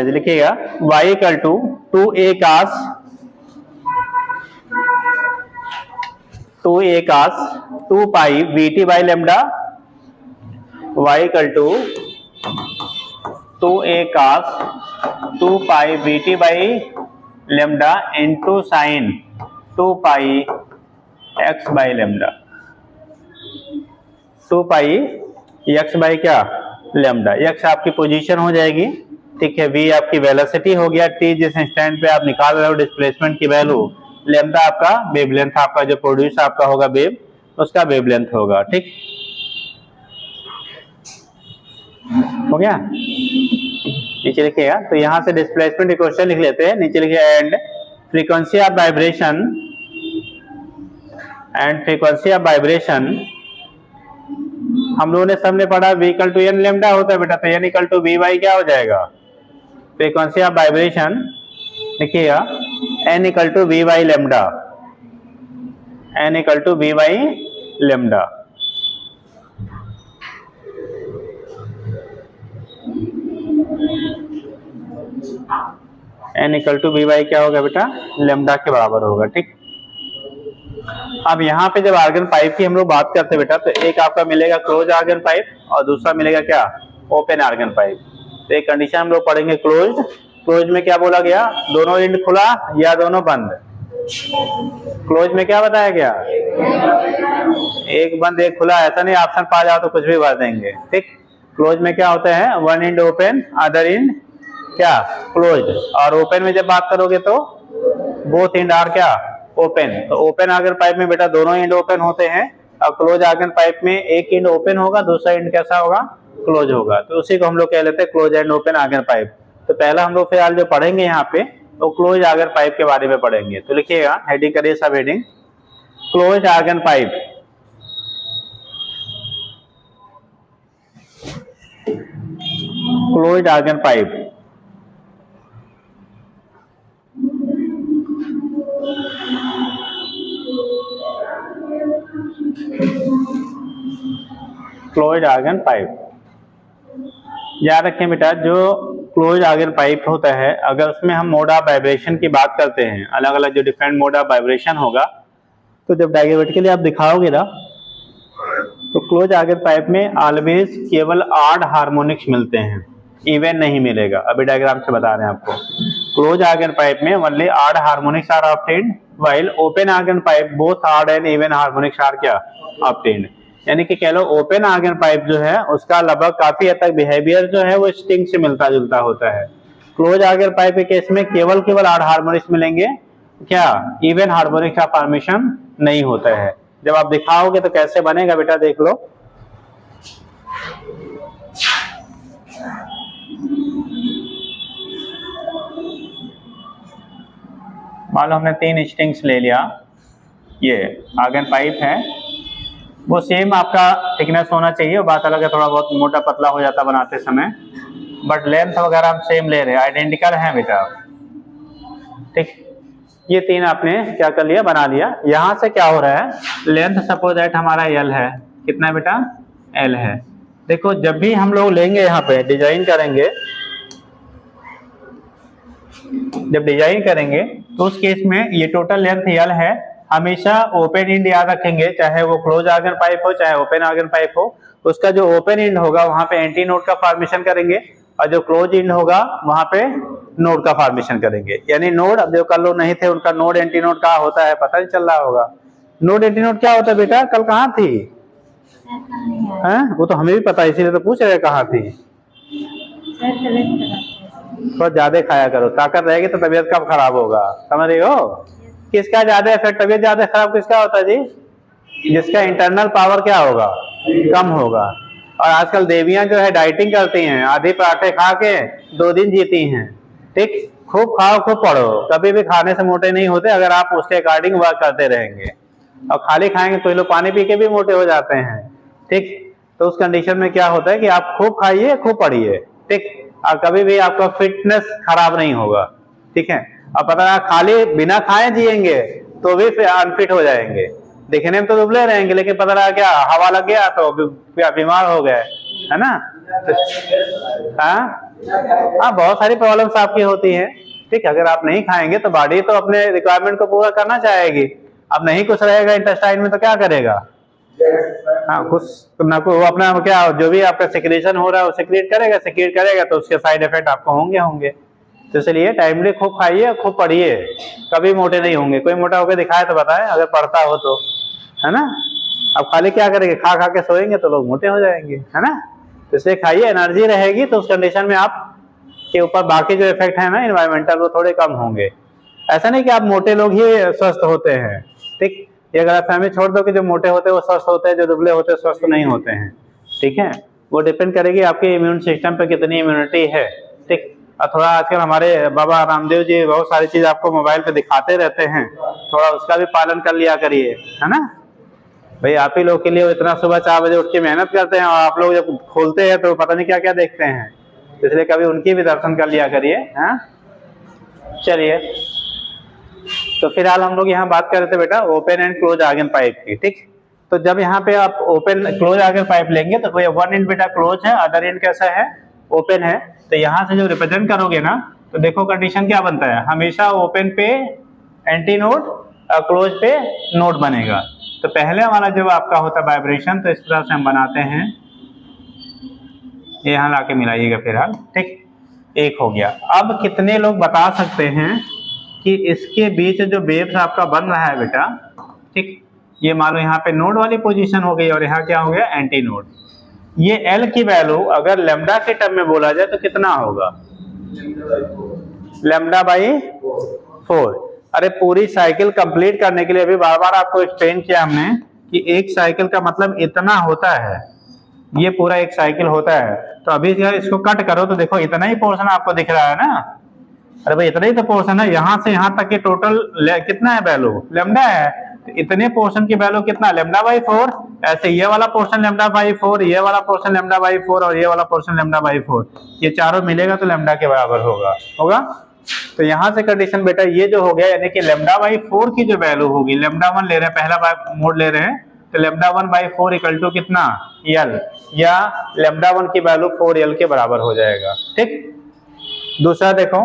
लिखिएगा y equal to 2a cos 2 pi vt by lambda, y equal to 2a cos 2 pi vt by lambda into sin 2 pi x by lambda, 2 pi x by क्या lambda, x आपकी position हो जाएगी, ठीक है, v आपकी velocity हो गया, t जिस इंस्टेंट पे आप निकाल रहे हो डिस्प्लेसमेंट की वैल्यू, लैम्डा आपका वेवलेंथ, आपका जो प्रोड्यूस आपका होगा वेव उसका वेवलेंथ होगा, ठीक। हो गया, नीचे लिखिएगा। तो यहाँ से डिस्प्लेसमेंट इक्वेशन लिख लेते हैं, नीचे लिखिए एंड फ्रीक्वेंसी ऑफ वाइब्रेशन हम लोगों ने सबने पढ़ा v equal to n lambda होता है बेटा, तो n equal to v by क्या हो जाएगा, फ्रीक्वेंसी ऑफ वाइब्रेशन लिखिएगा n equal to v by lambda, n equal to v by lambda. N equal to v by क्या होगा बेटा, लेमडा के बराबर होगा। ठीक, अब यहाँ पे जब आर्गन पाइप की हम लोग बात करते हैं बेटा, तो एक आपका मिलेगा क्लोज आर्गन पाइप और दूसरा मिलेगा क्या, ओपन आर्गन पाइप। तो एक कंडीशन हम लोग पढ़ेंगे क्लोज। क्लोज में क्या बोला गया, दोनों एंड खुला या दोनों बंद। क्लोज में क्या बताया गया, एक बंद एक खुला, ऐसा नहीं ऑप्शन पा जाओ तो कुछ भी भर देंगे। ठीक, क्लोज में क्या होता है, one and open other and क्या क्लोज, और ओपन में जब बात करोगे तो बोथ एंड आर क्या ओपन। तो ओपन आर्गन पाइप में बेटा दोनों एंड ओपन होते हैं, और क्लोज आर्गन पाइप में एक एंड ओपन होगा, दूसरा एंड कैसा होगा, क्लोज होगा। तो उसी को हम लोग कह लेते हैं close and open organ pipe. तो पहला हम लोग फिलहाल जो पढ़ेंगे यहाँ पे तो क्लोज आर्गन पाइप के बारे में पढ़ेंगे। तो लिखिएगा, हेडिंग करिए, सब heading close organ pipe. Close organ pipe close organ pipe याद रखें बेटा, जो क्लोज आर्गन पाइप होता है, अगर उसमें हम मोड ऑफ वाइब्रेशन की बात करते हैं, अलग अलग जो डिफरेंट मोड ऑफ वाइब्रेशन होगा, तो जब डायग्रामेटिकली आप दिखाओगे ना, तो क्लोज आर्गन पाइप में ऑलवेज केवल ऑड हार्मोनिक्स मिलते हैं, इवन नहीं मिलेगा। अभी डायग्राम से बता रहे हैं आपको, क्लोज आर्गन पाइप में only odd harmonics are obtained, while open organ pipe both odd and even harmonics are क्या ऑब्टेन्ड। यानी कि कह लो ओपन आर्गन पाइप जो है उसका लगभग काफी हद तक बिहेवियर जो है वो स्ट्रिंग से मिलता जुलता होता है। क्लोज आर्गन पाइप के केस में केवल ऑड हार्मोनिक्स मिलेंगे, क्या इवन हार्मोनिक्स का फॉर्मेशन नहीं होता है। जब आप दिखाओगे तो कैसे बनेगा बेटा, देख लो। मान लो हमने 3 स्ट्रिंग्स ले लिया, ये आर्गन पाइप है, वो सेम आपका थिकनेस होना चाहिए, बात अलग है थोड़ा बहुत मोटा पतला हो जाता बनाते समय, बट लेंथ वगैरह हम सेम ले रहे हैं, आइडेंटिकल है बेटा। ठीक, ये 3 आपने क्या कर लिया, बना लिया। यहां से क्या हो रहा है, लेंथ सपोज दैट हमारा एल है, कितना है बेटा, एल है। देखो जब भी हम लोग लेंगे यहाँ पे डिजाइन करेंगे, जब डिजाइन करेंगे तो उस केस में ये टोटल लेंथ एल है, हमेशा ओपन एंड याद रखेंगे, चाहे वो क्लोज आर्गन पाइप हो चाहे ओपन आर्गन पाइप हो, उसका जो ओपन एंड होगा वहां पे एंटी नोड का फॉर्मेशन करेंगे, और जो क्लोज एंड होगा वहां पे नोड का फॉर्मेशन करेंगे। यानी नोड, अब जो कल लोग नहीं थे उनका नोड एंटी नोड क्या होता है पता नहीं चल रहा होगा। नोड एंटी नोड क्या होता है बेटा, कल कहाँ थी, है वो तो हमें भी पता है, इसीलिए तो पूछ रहे कहाँ थी। थोड़ा ज्यादा खाया करो, ताकत रहेगी तो तबीयत कब खराब होगा, समझ रही हो। किसका ज्यादा इफेक्ट, तबीयत ज्यादा खराब किसका होता है जी, जिसका इंटरनल पावर क्या होगा, कम होगा। और आजकल देवियां जो है डाइटिंग करती हैं, आधी पराठे खा के 2 दिन जीती हैं। ठीक, खूब खाओ खूब पढ़ो, कभी भी खाने से मोटे नहीं होते अगर आप उसके अकॉर्डिंग वर्क करते रहेंगे। और खाली खाएंगे तो ये लोग पानी पी के भी मोटे हो जाते हैं। ठीक, तो उस कंडीशन में क्या होता है कि आप खूब खाइए खूब पढ़िए। ठीक, और कभी भी आपका फिटनेस खराब नहीं होगा। ठीक है, और पता है खाली बिना खाए जिएंगे तो भी अनफिट हो जाएंगे, दिखने में तो दुबले रहेंगे लेकिन पता रहा क्या हवा लग गया तो बीमार हो गए, है ना। हाँ, बहुत सारी प्रॉब्लम्स आपकी होती हैं। ठीक, अगर आप नहीं खाएंगे तो बॉडी तो अपने रिक्वायरमेंट को पूरा करना चाहेगी, अब नहीं कुछ रहेगा इंटेस्टाइन में तो क्या करेगा, हाँ कुछ ना कुछ वो अपना क्या जो भी आपका सिक्रेशन हो रहा है वो सिक्रेट करेगा तो उसके साइड इफेक्ट आपको होंगे। तो इसलिए टाइमली खूब खाइए खूब पढ़िए, कभी मोटे नहीं होंगे। कोई मोटा होकर दिखाए तो बताए अगर पढ़ता हो तो, है ना। अब खाली क्या करेंगे, खा खा के सोएंगे तो लोग मोटे हो जाएंगे, है ना। तो इसलिए खाइए, एनर्जी रहेगी तो उस कंडीशन में आप के ऊपर बाकी जो इफेक्ट है ना इन्वायरमेंटल वो थोड़े कम होंगे। ऐसा नहीं कि आप मोटे लोग ही स्वस्थ होते हैं। ठीक, ये गलतफहमी छोड़ दो कि जो मोटे होते हैं वो स्वस्थ होते हैं, जो दुबले होते हैं स्वस्थ नहीं होते हैं। ठीक है, वो डिपेंड करेगी आपके इम्यून सिस्टम पे कितनी इम्यूनिटी है, ठीक। और थोड़ा आजकल हमारे बाबा रामदेव जी बहुत सारी चीज आपको मोबाइल पे दिखाते रहते हैं, थोड़ा उसका भी पालन कर लिया करिए, है ना भाई। आप ही लोग के लिए इतना सुबह 4 बजे उठ के मेहनत करते हैं और आप लोग जब खोलते हैं तो पता नहीं क्या क्या देखते हैं, इसलिए कभी उनकी भी दर्शन कर लिया करिए। हाँ चलिए, तो फिलहाल हम लोग यहाँ बात कर रहे थे बेटा open and close organ pipe की, ठीक। तो जब यहाँ पे आप ओपन क्लोज आर्गन पाइप लेंगे तो कोई वन एंड बेटा क्लोज है, अदर एंड कैसा है, ओपन है। तो यहाँ से जब रिप्रेजेंट करोगे ना तो देखो कंडीशन क्या बनता है, हमेशा ओपन पे एंटी नोड और क्लोज पे नोड बनेगा। तो पहले वाला जब आपका होता है वाइब्रेशन, तो इस तरह से हम बनाते हैं, यहाँ लाके मिलाइएगा फिलहाल, ठीक। एक हो गया। अब कितने लोग बता सकते हैं कि इसके बीच जो वेव्स आपका बन रहा है बेटा, ठीक, ये मान लो यहाँ पे नोड वाली पोजीशन हो गई और यहाँ क्या हो गया, एंटी नोड। ये L की वैल्यू अगर लैम्डा के टर्म में बोला जाए तो कितना होगा, लैम्डा बाई 4। अरे पूरी साइकिल कंप्लीट करने के लिए अभी बार बार आपको एक्सप्लेन किया हमने कि एक साइकिल का मतलब इतना होता है, ये पूरा एक साइकिल होता है। तो अभी इसको कट करो तो देखो इतना ही पोर्शन आपको दिख रहा है ना, अरे भाई इतना ही तो पोर्शन है, यहाँ से यहाँ तक के टोटल कितना है वैल्यू, लैम्डा है। तो इतने पोर्शन की वैल्यू कितना, लैम्डा बाई 4। ऐसे ये वाला पोर्शन लैम्डा बाई 4, ये वाला पोर्शन लैम्डा बाई 4 और ये वाला पोर्शन लैम्डा बाई 4, ये चारों मिलेगा तो लैम्डा के बराबर होगा। तो यहाँ से कंडीशन बेटा ये जो हो गया, यानी कि लैम्डा बाई 4 की जो वैल्यू होगी, लैम्डा 1 ले रहे हैं, पहला मोड ले रहे हैं, तो लैम्डा 1 बाई 4 इक्वल टू कितना, L, या लैम्डा 1 की वैल्यू 4L के बराबर हो जाएगा, ठीक। दूसरा देखो,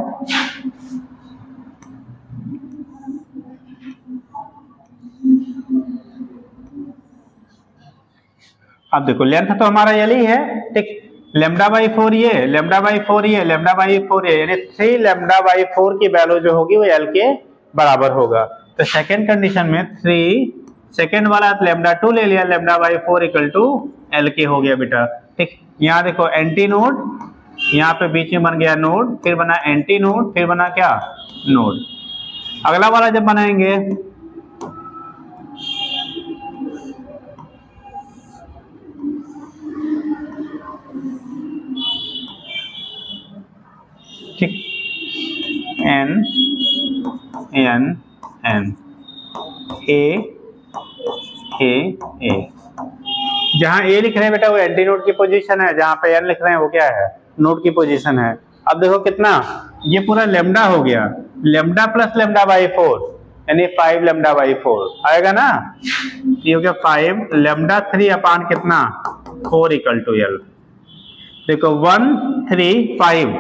अब देखो लेंथ तो हमारा L ही है, ठीक। लैम्डा बाई 4 ये, लैम्डा बाई 4 ये, लैम्डा बाई 4 ये, यानी 3 लैम्डा बाई 4 की वैल्यू जो होगी वो L के बराबर होगा। तो सेकेंड कंडीशन में 3, सेकेंड वाला लैम्डा 2 ले लिया, lambda by 4 equal to L के हो गया बेटा, ठीक। यहाँ देखो एंटी नोड, यहाँ पे बीच में बन गया नोड, फिर बना एंटी नोड, फिर बना क्या, नोड। अगला वाला जब बनाएंगे ठीक, N N N A जहां A लिख रहे हैं बेटा वो एंटी नोड की पोजीशन है, जहां पे N लिख रहे हैं वो क्या है, नोड की पोजीशन है। अब देखो कितना, ये पूरा लैम्डा हो गया, लैम्डा प्लस लैम्डा बाई 4 यानी 5 लैम्डा बाई 4 आएगा ना, ये हो गया 5 लैम्डा 3 अपान कितना 4 इक्वल टू L। देखो 1 3 5,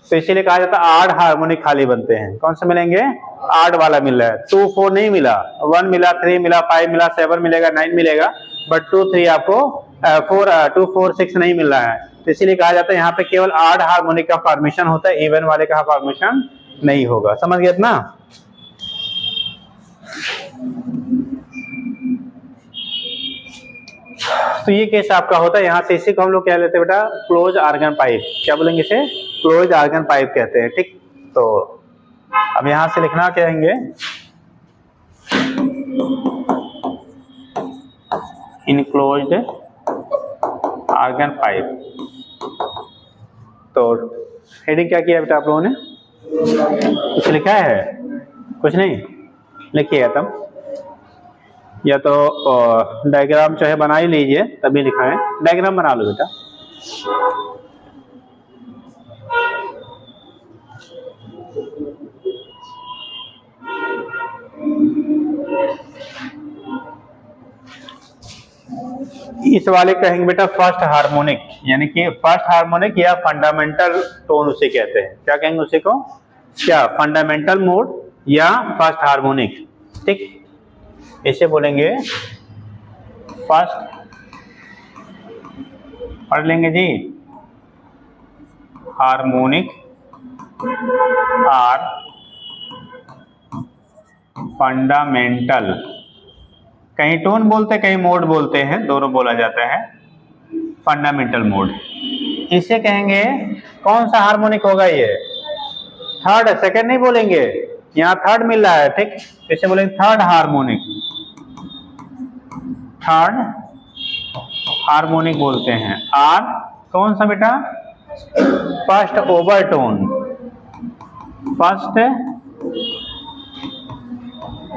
तो इसीलिए कहा जाता है 8 हार्मोनिक खाली बनते हैं। कौन से मिलेंगे, 8 वाला मिल रहा है, 2 4 नहीं मिला, 1 मिला, 3 मिला, 5 मिला, 7 मिलेगा, 9 मिलेगा, बट 2 3 आपको 2 4 6 नहीं मिल रहा है। तो इसीलिए कहा जाता है यहाँ पे केवल 8 हार्मोनिक का फॉर्मेशन होता है, इवन वाले का फॉर्मेशन नहीं होगा। समझ गए इतना। तो ये केस आपका होता है, यहाँ से इसी को हम लोग क्या लेते हैं बेटा, क्लोज आर्गन पाइप। क्या बोलेंगे इसे, क्लोज आर्गन पाइप कहते हैं, ठीक। तो अब यहां से लिखना कहेंगे इनक्लोज्ड आर्गन पाइप। तो हेडिंग क्या किया बेटा आप लोगों ने, कुछ लिखा है, कुछ नहीं लिखिएगा तब, या तो डायग्राम चाहे बना ही लीजिए तभी लिखा है, डायग्राम बना लो बेटा। इस वाले कहेंगे बेटा फर्स्ट हार्मोनिक, यानी कि फर्स्ट हार्मोनिक या फंडामेंटल टोन उसे कहते हैं। क्या कहेंगे उसे को, क्या फंडामेंटल मोड या फर्स्ट हार्मोनिक, ठीक। इसे बोलेंगे फर्स्ट, पढ़ लेंगे जी, हार्मोनिक और फंडामेंटल, कहीं टोन बोलते कहीं मोड बोलते हैं, दोनों बोला जाता है। फंडामेंटल मोड इसे कहेंगे, कौन सा हार्मोनिक होगा ये, थर्ड, सेकंड नहीं बोलेंगे, यहाँ थर्ड मिल रहा है, ठीक। इसे बोलेंगे थर्ड हार्मोनिक, थर्ड हार्मोनिक बोलते हैं। आर कौन सा बेटा? First overtone, first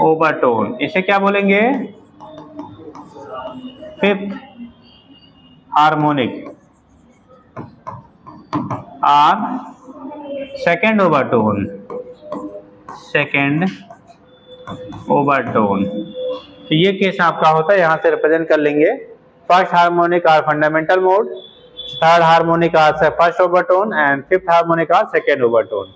overtone. इसे क्या बोलेंगे? Fifth harmonic. Are second overtone, second overtone. तो ये केस आपका होता है, यहां से रिप्रेजेंट कर लेंगे। First harmonic are fundamental mode, third harmonic are first overtone and fifth harmonic are second overtone.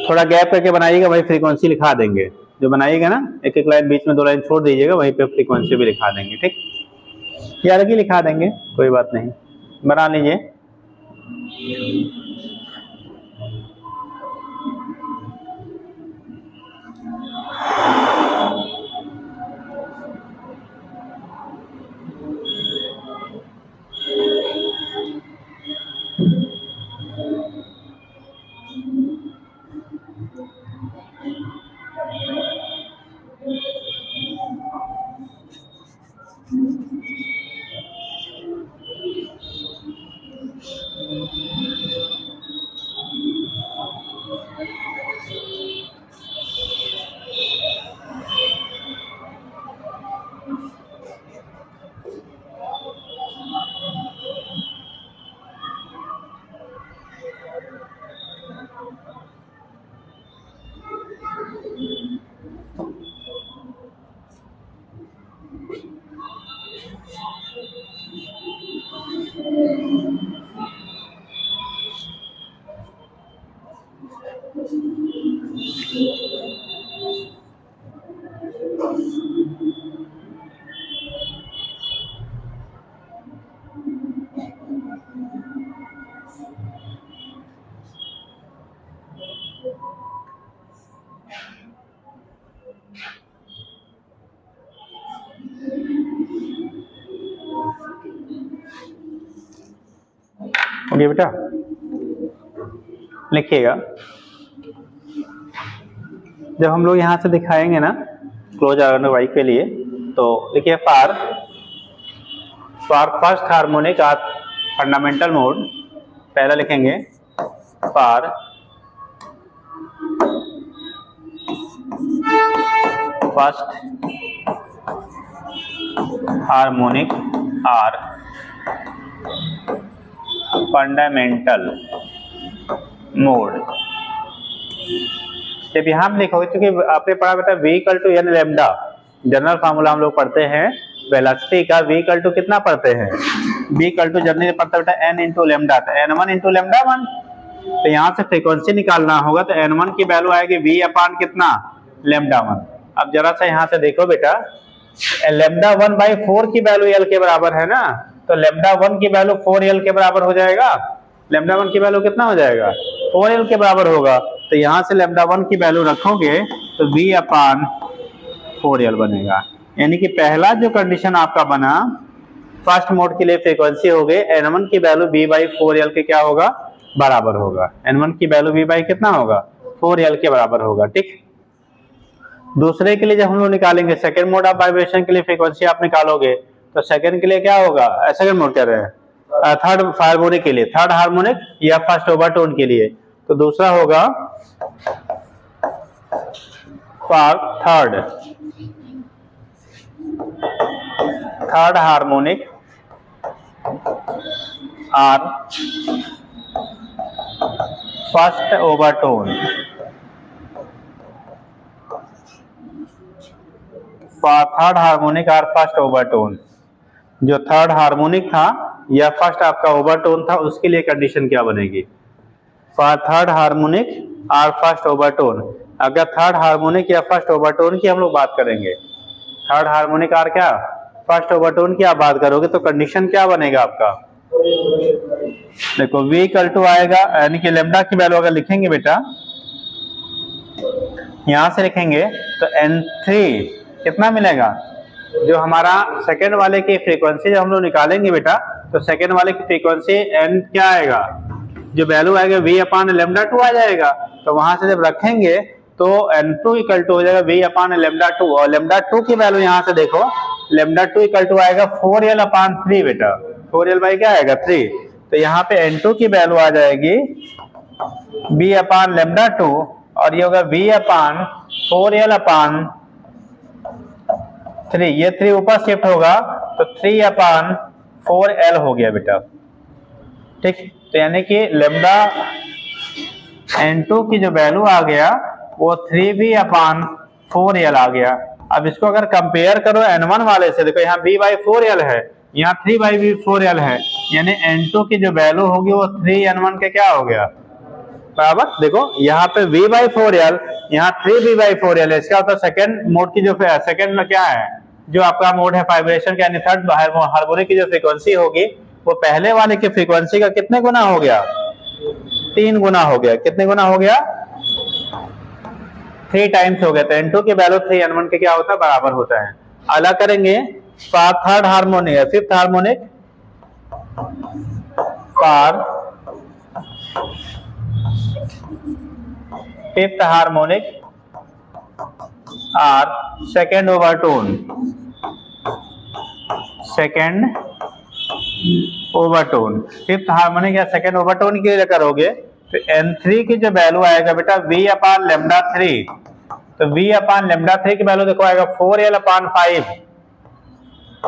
थोड़ा गैप करके बनाइएगा, वही फ्रीक्वेंसी लिखा देंगे। जो बनाइएगा ना, एक एक लाइन बीच में 2 लाइन छोड़ दीजिएगा, वहीं पे फ्रीक्वेंसी भी लिखा देंगे। ठीक, ये अलग ही लिखा देंगे, कोई बात नहीं, बना लीजिए। ओके बेटा, लिखिएगा। जब हम लोग यहां से दिखाएंगे ना क्लोज आर वाई के लिए, तो देखिए for first harmonic are fundamental mode, पहला लिखेंगे for first harmonic are fundamental mode. जब यहां पे लिखोगे, क्योंकि आपने पढ़ा बेटा v equal to n lambda, general formula हम लोग पढ़ते हैं वेलोसिटी का। v इक्वल टू कितना पढ़ते हैं? v इक्वल टू जनरली पढ़ते बेटा n इंटू लेमडा, तो n1 इंटू लेमडा 1। तो यहां से फ्रीक्वेंसी निकालना होगा, तो n1 की वैल्यू आएगी v अपान कितना? लेमडा 1। अब जरा सा यहां से देखो बेटा, लेमडा 1/4 की वैल्यू l के बराबर है ना, तो लेमडा 1 की वैल्यू 4l के बराबर हो जाएगा। लेमडा 1 की वैल्यू कितना हो जाएगा? 4l के बराबर होगा। तो यहां से लेमडा 1 की वैल्यू रखोगे तो v अपान 4l बनेगा। यानी कि पहला जो कंडीशन आपका बना फर्स्ट मोड के लिए फ्रीक्वेंसी हो गई, n1 की वैल्यू v/4l के क्या होगा? बराबर होगा। n1 की वैल्यू v बाई कितना होगा? 4l के बराबर होगा। ठीक, दूसरे के लिए जब हम लोग निकालेंगे सेकेंड मोड ऑफ वाइब्रेशन के लिए फ्रीक्वेंसी आप निकालोगे, तो सेकेंड के लिए क्या होगा? सेकेंड मोड कह रहे हैं, थर्ड हार्मोनिक के लिए, थर्ड हार्मोनिक या फर्स्ट ओवरटोन के लिए, तो दूसरा होगा for third harmonic are first overtone, third harmonic are first overtone. जो थर्ड हार्मोनिक था या फर्स्ट आपका ओवरटोन था, उसके लिए कंडीशन क्या बनेगी? For third harmonic are first overtone. अगर थर्ड हार्मोनिक या फर्स्ट ओवरटोन की हम लोग बात करेंगे, थर्ड हार्मोनिक आर क्या फर्स्ट ओवरटोन की आप बात करोगे, तो कंडीशन क्या बनेगा आपका? देखो v इक्वल टू आएगा, यानी कि लेमडा की वैल्यू अगर लिखेंगे बेटा, यहां से लिखेंगे तो n3 कितना मिलेगा? जो हमारा सेकंड वाले की फ्रीक्वेंसी जब हम लोग निकालेंगे बेटा, तो सेकंड वाले की फ्रीक्वेंसी एन क्या आएगा, जो वैल्यू आएगा v अपान लेमडा टू आ जाएगा। तो वहां से जब रखेंगे तो n2 इक्वल टू हो जाएगा v अपान लेमडा टू, और लेमडा टू की वैल्यू यहाँ से देखो, लेमडा टू इक्वल टू आएगा 4l अपान 3 बेटा, 4l बाई क्या आएगा 3। तो यहाँ पे n2 की वैल्यू आ जाएगी v अपान लेमडा टू, और ये होगा v अपान 4l अपान 3, ये 3 ऊपर शिफ्ट होगा तो 3 अपान 4l हो गया बेटा, ठीक। तो यानी कि लेमडा n2 की जो वैल्यू आ गया वो 3v अपान 4l आ गया। अब इसको अगर कंपेयर करो n1 वाले से, देखो यहाँ v बाई 4l है, यहाँ 3 बाई 4l है, यानी n2 की जो वैल्यू होगी वो 3n1 के क्या हो गया बराबर। देखो यहाँ पे v बाई 4l, यहाँ 3v बाई 4l है, इसका मतलब सेकंड मोड की जो सेकंड में क्या है, जो आपका मोड है वाइब्रेशन का, यानी थर्ड हार्मोनिक की जो फ्रीक्वेंसी होगी वो पहले वाले की फ्रीक्वेंसी का कितने गुना हो गया, 3 गुना हो गया। कितने गुना हो गया, 3 टाइम्स हो गया। तो n2 की वैल्यू 3n1 के क्या होता है बराबर होता है। अलग करेंगे थर्ड हार्मोनिक है, fifth harmonic for fifth harmonic are second overtone, second overtone, fifth harmonic या सेकेंड ओवरटोन के लिए करोगे तो n3 की जो वैल्यू आएगा बेटा v अपान लेमडा 3, तो v अपान लेमडा 3 की वैल्यू देखो आएगा 4l अपान 5,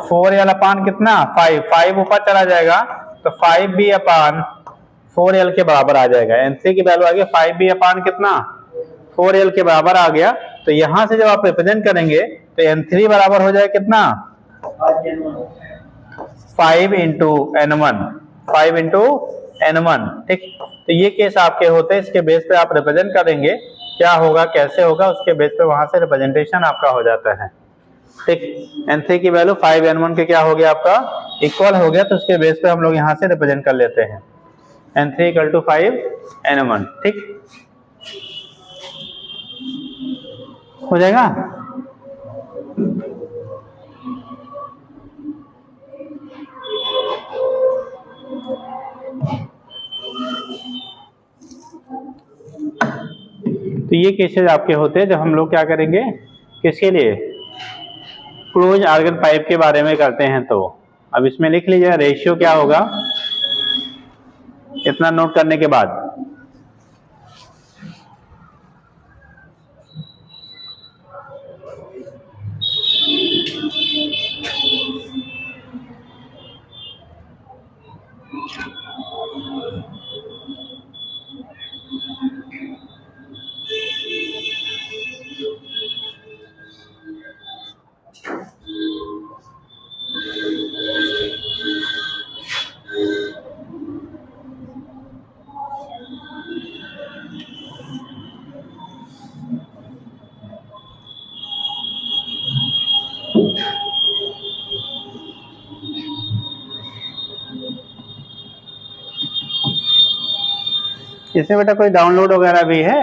4l अपान कितना 5, 5 ऊपर चला जाएगा तो 5v अपान 4l के बराबर आ जाएगा। n3 की वैल्यू आ गया 5v अपान कितना 4l के बराबर आ गया। तो यहां से जब आप रिप्रेजेंट करेंगे तो n3 बराबर हो जाएगा कितना 5 इंटू n1, 5 इंटू n1, ठीक। तो ये केस आपके होते हैं, इसके बेस पे आप रिप्रेजेंट करेंगे, क्या होगा कैसे होगा उसके बेस पे वहां से रिप्रेजेंटेशन आपका हो जाता है, ठीक। n3 की वैल्यू 5n1 के क्या हो गया आपका इक्वल हो गया, तो उसके बेस पे हम लोग यहाँ से रिप्रेजेंट कर लेते हैं n3 इक्वल टू 5n1, ठीक हो जाएगा। तो ये केसेस आपके होते हैं जब हम लोग क्या करेंगे, किसके लिए क्लोज आर्गन पाइप के बारे में करते हैं। तो अब इसमें लिख लीजिए रेशियो क्या होगा, इतना नोट करने के बाद इसमें बेटा कोई डाउनलोड वगैरह भी है?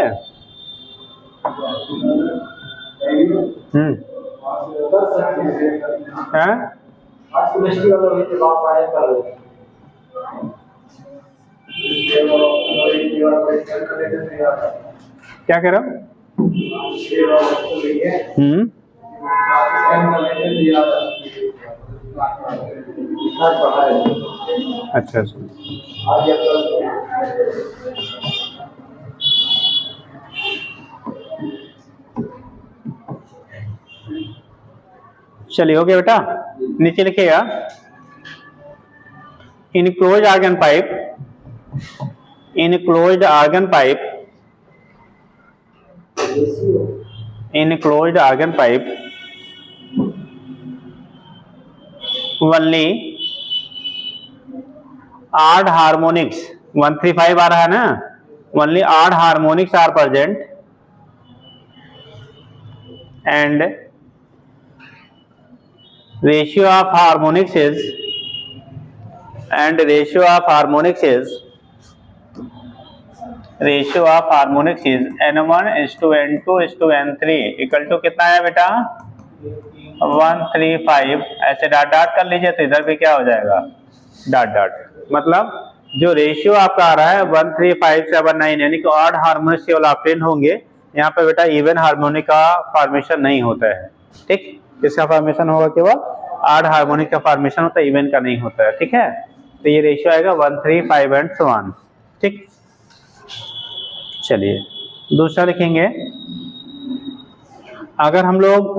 हैं? क्या कह रहा हूँ? अच्छा चलिए हो गया बेटा। नीचे लिखिएगा in closed organ pipe, in closed organ pipe, in closed organ pipe only odd harmonics 135 आ रहा है ना, only odd harmonics are present and ratio of harmonics is n1 is to n2 is to n3 equal to कितना है बेटा 135 ऐसे dot dot कर लीजिए, तो इधर भी क्या हो जाएगा, डॉट डॉट। मतलब जो रेशियो आपका आ रहा है 13579, यानी कि ऑड हार्मोनिक केवल ऑप्टेन होंगे, यहाँ पे बेटा इवन हार्मोनिक का फॉर्मेशन नहीं होता है। ठीक, इसका फॉर्मेशन होगा केवल ऑड हार्मोनिक का फॉर्मेशन होता है, इवन का नहीं होता है। ठीक है, तो ये रेशियो आएगा 135 एंड so on। ठीक, चलिए दूसरा लिखेंगे। अगर हम लोग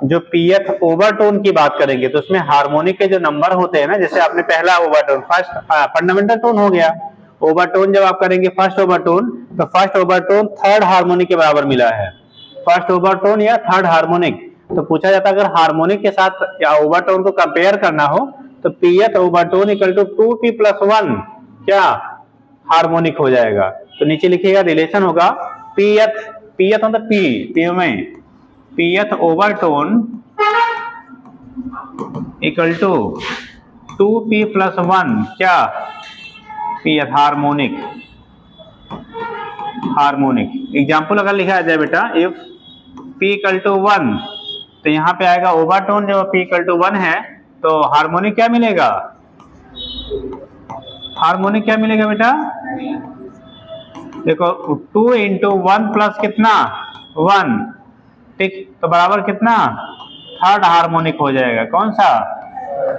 जो पीएफ ओवरटोन की बात करेंगे, तो उसमें हार्मोनिक के जो नंबर होते हैं ना, जैसे आपने पहला ओवरटोन फर्स्ट फंडामेंटल टोन हो गया, ओवरटोन जब आप करेंगे फर्स्ट ओवरटोन, तो फर्स्ट ओवरटोन थर्ड हार्मोनिक के बराबर मिला है, फर्स्ट ओवरटोन या थर्ड हार्मोनिक। तो पूछा जाता है अगर हार्मोनिक के साथ या ओवरटोन को कंपेयर करना हो, तो PF overtone equal to 2p+1 क्या हार्मोनिक हो जाएगा। तो नीचे लिखिएगा रिलेशन होगा पीएफ, पीएफ मतलब पी में PF overtone equal to 2p+1 क्या पीएफ हार्मोनिक। हार्मोनिक एग्जाम्पल अगर लिखा जाए बेटा, इफ p इक्वल टू 1, तो यहाँ पे आएगा ओवरटोन जब p इक्वल टू 1 है, तो हार्मोनिक क्या मिलेगा, हार्मोनिक क्या मिलेगा बेटा, देखो 2 इंटू 1 प्लस कितना 1, ठीक, तो बराबर कितना थर्ड हार्मोनिक हो जाएगा। कौन सा,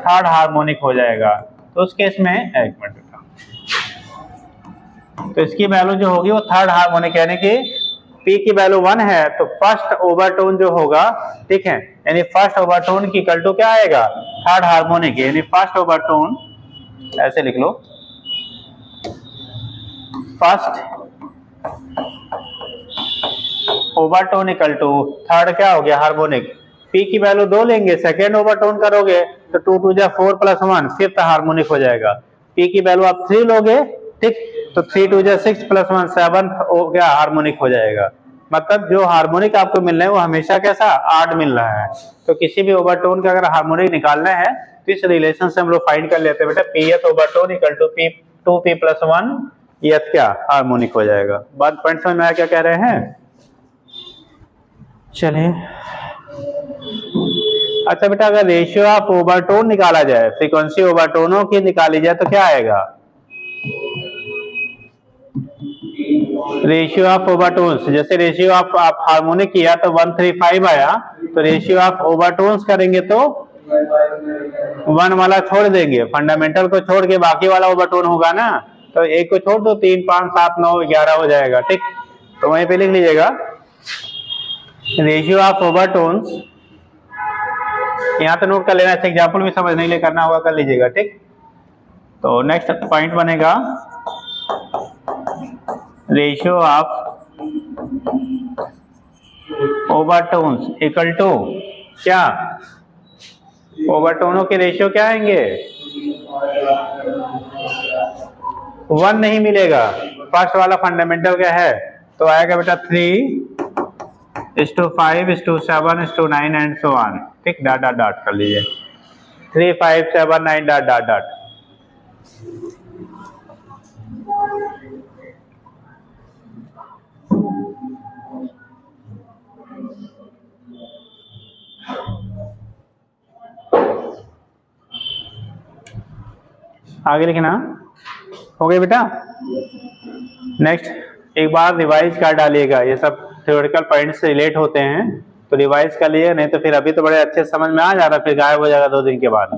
थर्ड हार्मोनिक हो जाएगा। तो उस केस में एक मिनट, तो इसकी वैल्यू जो होगी वो थर्ड हार्मोनिक, यानी कि p की वैल्यू 1 है, तो फर्स्ट ओवरटोन जो होगा, ठीक है, यानी फर्स्ट ओवरटोन की इक्वल टू क्या आएगा, थर्ड हार्मोनिक, यानी फर्स्ट ओवरटोन ऐसे लिख लो, first overtone equal to third क्या हो गया हार्मोनिक। p की वैल्यू 2 लेंगे, सेकेंड ओवरटोन करोगे तो 2 2 जा 4 + 1 फिफ्थ हार्मोनिक हो जाएगा। p की वैल्यू आप 3 लोगे, ठीक, तो 3 2 जा 6 + 1 7 हो गया हार्मोनिक हो जाएगा। मतलब जो हार्मोनिक आपको मिल रहा है वो हमेशा कैसा ऑड मिल रहा है। तो किसी भी ओवरटोन का अगर हार्मोनिक निकालना है तो इस रिलेशन से हम लोग फाइंड कर लेते हैं बेटा, pth overtone equal to 2p+1 यथ क्या हार्मोनिक हो जाएगा। बात पॉइंट समझ में आया क्या कह रहे हैं। चलिए अच्छा बेटा, अगर रेशियो ऑफ ओवरटोन निकाला जाए, फ्रीक्वेंसी ओवरटोनों की निकाली जाए, तो क्या आएगा, रेशियो ऑफ ओवरटोन्स। जैसे रेशियो ऑफ आप हार्मोनिक किया तो 135 आया, तो रेशियो ऑफ ओवरटोन्स करेंगे तो 1 वाला छोड़ देंगे, फंडामेंटल को छोड़ के बाकी वाला ओवरटोन होगा ना, तो एक को छोड़ दो 3 5 7 9 11 हो जाएगा। ठीक, तो वहीं पे लिख लीजिएगा रेशियो ऑफ ओवरटोन्स, यहाँ तो नोट कर लेना, ऐसे एग्जाम्पल भी समझ नहीं ले करना होगा कर लीजिएगा। ठीक, तो नेक्स्ट पॉइंट बनेगा ratio of overtones equal to क्या, ओवरटोनों के रेशियो क्या आएंगे, 1 नहीं मिलेगा, फर्स्ट वाला फंडामेंटल क्या है, तो आएगा बेटा 3:5:7:9 एंड सो ऑन। ठीक, डॉट डॉट डॉट कर लीजिए, 3 5 7 9 डॉट डॉट डॉट। आगे लिखना हो गया बेटा। नेक्स्ट एक बार रिवाइज कर डालिएगा, ये सब थ्योरेटिकल पॉइंट्स से रिलेट होते हैं तो रिवाइज कर लिए, नहीं तो फिर अभी तो बड़े अच्छे समझ में आ जा रहा, फिर गायब हो जाएगा 2 दिन के बाद।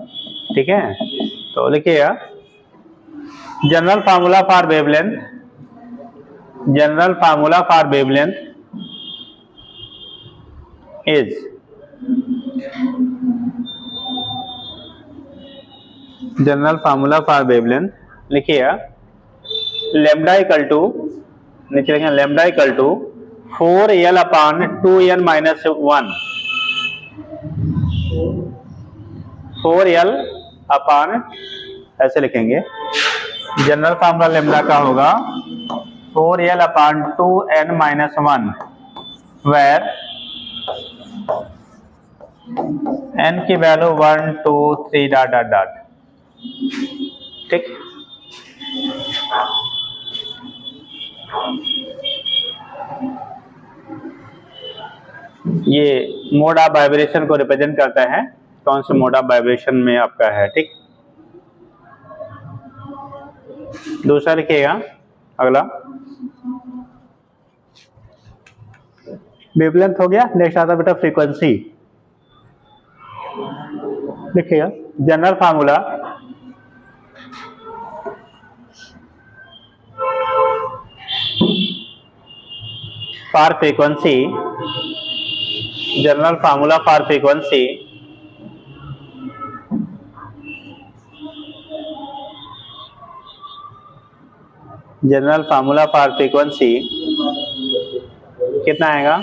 ठीक है, तो लिखिएगा general formula for wavelength, general formula for wavelength is general formula for wavelength लिखिएगा लैम्डा इक्वल टू, नीचे लिखेंगे lambda equal to 4l/2n-1, 4l upon ऐसे लिखेंगे, जनरल फार्मूला लैम्डा का होगा 4l/2n-1 वेर n की वैल्यू 1 2 3 डॉट डॉट डॉट। ठीक, ये मोड ऑफ वाइब्रेशन को रिप्रेजेंट करता है, कौन से मोड ऑफ वाइब्रेशन में आपका है। ठीक, दूसरा लिखिएगा अगला, वेवलेंथ हो गया। नेक्स्ट आता है बेटा फ्रीक्वेंसी। लिखिएगा general formula for frequency, general formula for frequency general formula for frequency कितना आएगा?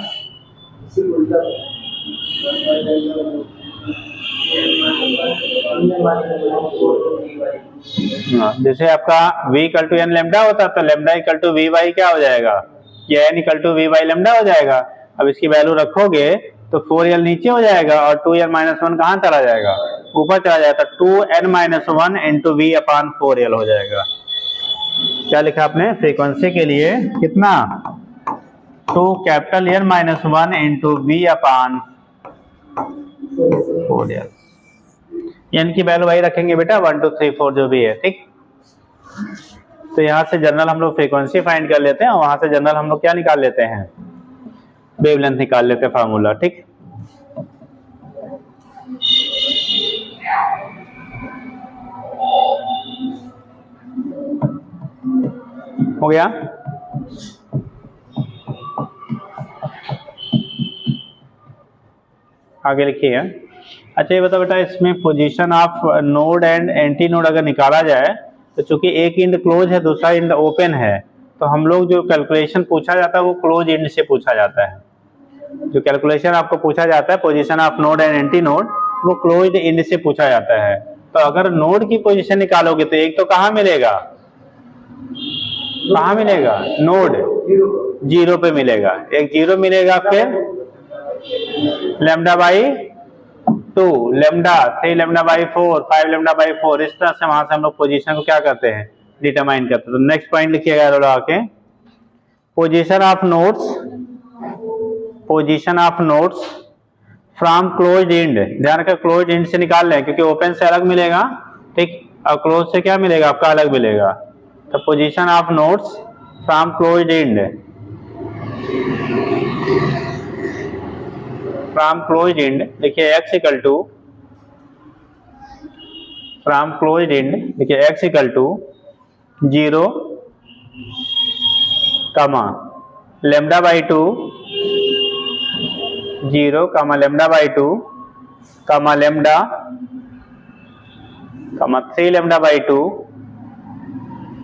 जैसे आपका v equal to n lambda होता तो lambda equal to v by क्या हो जाएगा? ये n equal to v by lambda हो जाएगा। अब इसकी वैल्यू रखोगे तो 4l नीचे हो जाएगा और 2n माइनस 1 कहाँ चला जाएगा? ऊपर चला जाएगा। तो 2n minus 1 into v upon 4l हो जाएगा। क्या लिखा आपने? फ्रीक्वेंसी के लिए कितना? 2 capital N minus 1 into v upon 4l। N की वैल्यू वही रखेंगे बेटा 1 2 3 4 जो भी है। ठीक, तो यहाँ से जनरल हम लोग फ्रीक्वेंसी फाइंड कर लेते हैं और वहां से जनरल हम लोग क्या निकाल लेते हैं? वेवलेंथ निकाल लेते हैं फार्मूला। ठीक, हो गया। आगे लिखिए। अच्छा ये बताओ बेटा, इसमें position of node and anti node अगर निकाला जाए तो चूंकि एक इंड क्लोज है दूसरा इंड ओपन है, तो हम लोग जो कैलकुलेशन पूछा जाता है वो क्लोज इंड से पूछा जाता है। जो कैलकुलेशन आपको पूछा जाता है position of node and anti node, वो क्लोज इंड से पूछा जाता है। तो अगर नोड की पोजीशन निकालोगे तो एक तो कहाँ मिलेगा? कहाँ मिलेगा? नोड 0 पे मिलेगा, एक 0 मिलेगा, फिर lambda by 2, lambda 3, lambda by 4, 5 lambda by 4। इस तरह से वहां से हम लोग पोजीशन को क्या करते हैं? डिटरमाइन करते हैं। तो नेक्स्ट पॉइंट लिखिएगा लगा के, position of nodes, position of nodes from closed end. ध्यान रखिए क्लोज्ड इंड से निकाल लें क्योंकि ओपन से अलग मिलेगा। ठीक, और क्लोज से क्या मिलेगा? आपका अलग मिलेगा। तो position of nodes from closed end, from closed end देखिए x equal to, from closed end देखिए x equal to 0 comma lambda by 2, 0 comma lambda by 2 कमा लेमडा कमा 3 लेमडा बाई 2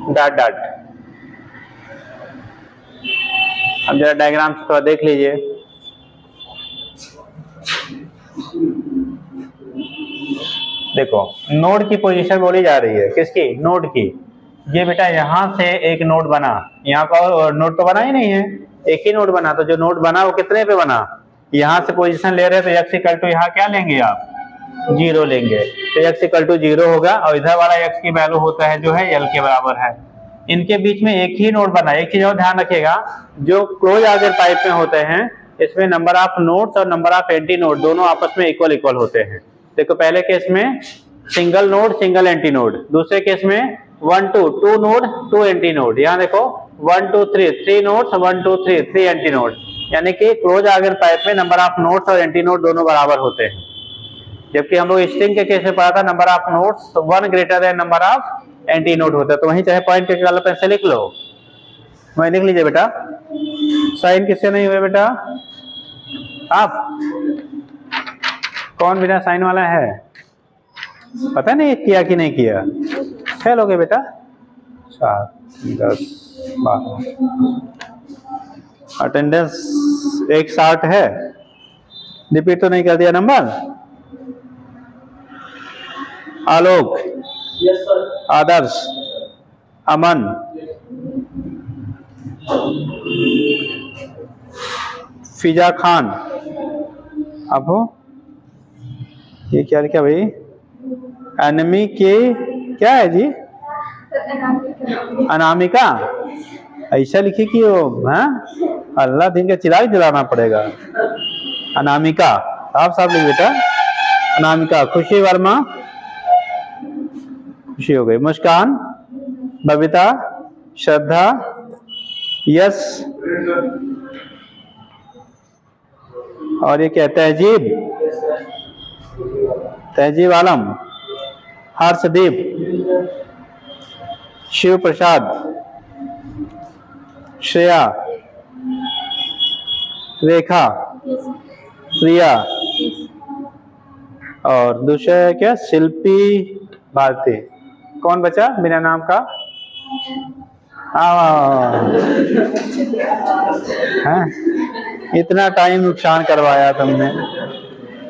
डॉट डॉट। अब जरा डायग्राम से थोड़ा देख लीजिए। देखो नोड की पोजीशन बोली जा रही है, किसकी? नोड की। ये बेटा यहाँ से एक नोड बना, यहाँ का और नोड तो बना ही नहीं है, एक ही नोड बना। तो जो नोड बना वो कितने पे बना? यहाँ से पोजीशन ले रहे हैं तो x इक्वल टू यहाँ क्या लेंगे आप? 0 लेंगे। तो x इक्वल टू 0 होगा और इधर वाला x की वैल्यू होता है जो है l के बराबर है। इनके बीच में एक ही नोड बना। एक चीज और ध्यान रखिएगा, जो क्लोज आर्डर पाइप में होते हैं इसमें नंबर ऑफ नोड्स और नंबर ऑफ एंटी नोड दोनों आपस में इक्वल इक्वल होते हैं। देखो पहले केस में single node single anti node, दूसरे केस में 1 2 2 नोड 2 एंटी नोड। यहाँ देखो 1 2 3 3 नोड्स 1 2 3 3 एंटी नोड। यानी कि क्लोज आर्डर पाइप में नंबर ऑफ नोड्स और एंटी नोड दोनों बराबर होते हैं। जबकि हम लोग स्ट्रिंग के केस में पढ़ा था number of nodes 1 greater than number of anti node होता है। तो वहीं चाहे पॉइंट के कलर पेन से लिख लो, वहीं लिख लीजिए बेटा। साइन किससे नहीं हुए बेटा? आप कौन बिना साइन वाला है? पता नहीं किया कि नहीं किया? फेल हो गए बेटा। 7 10 12 अटेंडेंस एक 60 है, रिपीट तो नहीं कर दिया नंबर? आलोक, यस सर। आदर्श, अमन, फिजा खान, अब हो ये क्या लिखा भाई? एनिमी के क्या है जी? अनामिका। ऐसा लिखी कि वो हाँ अल्लाह दिन का चिराग जलाना पड़ेगा। अनामिका, आप साहब लिख बेटा, अनामिका। खुशी वर्मा, खुशी हो गई। मुस्कान, बबीता, श्रद्धा, यश, और ये क्या तहजीब, तहजीब आलम, हर्षदीप, शिव प्रसाद, श्रेया, रेखा, प्रिया, और दूसरा है क्या शिल्पी भारती। कौन बचा बिना नाम का? हैं? इतना टाइम नुकसान करवाया तुमने,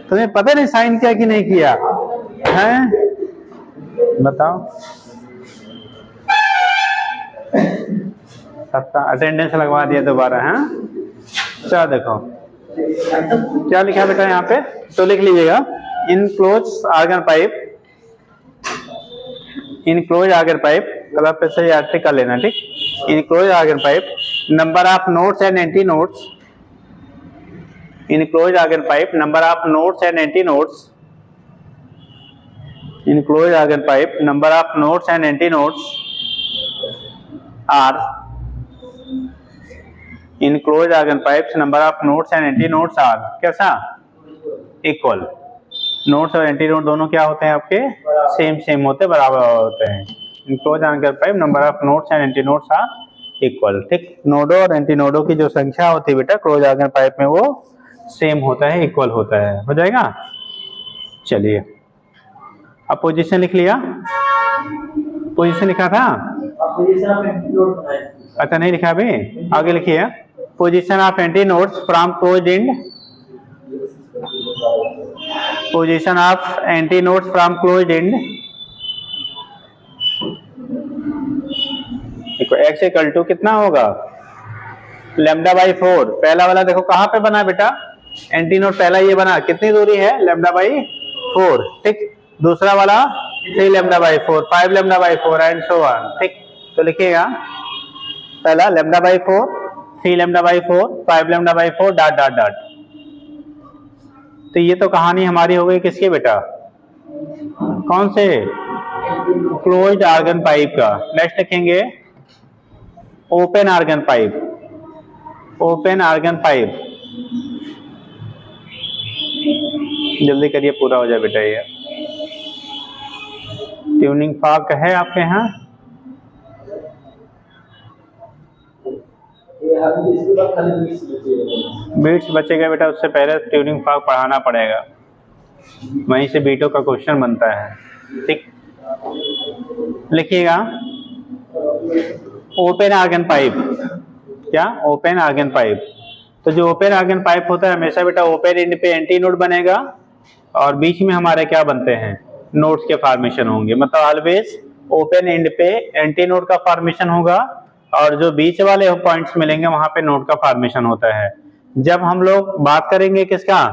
तुम्हें पता नहीं साइन किया कि नहीं किया हैं? बताओ। सबका अटेंडेंस लगवा दिया दोबारा। हैं? अच्छा देखो क्या लिखा बेटा यहाँ पे, तो लिख लीजिएगा। In close organ pipe, in close organ pipe, colour पे से याद कर लेना, ठीक। In close organ pipe, number of nodes and antinodes, in close organ pipe, number of nodes and antinodes, in close organ pipe, number of nodes and antinodes are, in close organ pipes number of nodes and antinodes are कैसा equal. Nodes और antinode दोनों क्या होते हैं आपके, same same होते हैं, बराबर होते हैं। In close organ pipe number of nodes and antinodes are equal, ठीक। नोडो और एंटी नोडो की जो संख्या होती है बेटा क्लोज आर्गन पाइप में वो सेम होता है, इक्वल होता है। हो जाएगा। चलिए अब पोजीशन लिख लिया, पोजीशन लिखा था, अच्छा नहीं लिखा अभी, आगे लिखिए। Position of anti nodes from closed end, position of anti nodes from closed end, देखो x इक्वल टू कितना होगा लैम्डा बाई 4। पहला वाला देखो कहाँ पे बना बेटा, एंटी नोड पहला ये बना, कितनी दूरी है लैम्डा बाई 4, ठीक। दूसरा वाला 3 lambda by 4, 5 lambda by 4 and so on, ठीक। तो लिखिएगा पहला lambda by 4, 3 lambda by 4, 5 lambda by 4 dot dot dot. तो ये तो कहानी हमारी हो गई किसकी बेटा, कौन से, क्लोज्ड आर्गन पाइप का। नेक्स्ट लिखेंगे open organ pipe, open organ pipe, जल्दी करिए पूरा हो जाए बेटा। ये ट्यूनिंग फॉर्क है आपके यहाँ, बीट्स बचेगा बेटा, उससे पहले ट्यूनिंग फॉर्क पढ़ाना पड़ेगा, वहीं से बीटों का क्वेश्चन बनता है, ठीक। लिखिएगा ओपन आर्गन पाइप, क्या ओपन आर्गन पाइप। तो जो ओपन आर्गन पाइप होता है हमेशा बेटा ओपन एंड पे एंटी नोड बनेगा और बीच में हमारे क्या बनते हैं, नोड्स के फॉर्मेशन होंगे। मतलब ऑलवेज ओपन एंड पे एंटी नोड का फॉर्मेशन होगा और जो बीच वाले पॉइंट्स मिलेंगे वहां पे नोड का फॉर्मेशन होता है। जब हम लोग बात करेंगे किसका,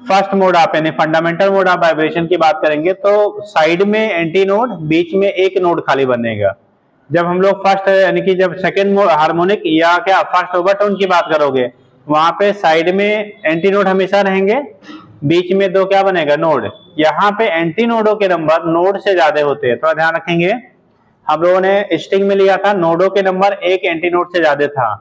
फर्स्ट मोड ऑफ यानी फंडामेंटल मोड ऑफ वाइब्रेशन की बात करेंगे तो साइड में एंटी नोड, बीच में एक नोड खाली बनेगा। जब हम लोग फर्स्ट यानी कि जब सेकेंड हार्मोनिक या क्या फर्स्ट ओवरटोन की बात करोगे वहां पे साइड में एंटी नोड हमेशा रहेंगे, बीच में दो क्या बनेगा, नोड। यहाँ पे एंटी नोडों के नंबर नोड से ज्यादा होते हैं, थोड़ा ध्यान रखेंगे। हम लोगों ने स्टिंग में लिया था नोडों के नंबर एक एंटी नोड से ज्यादा था।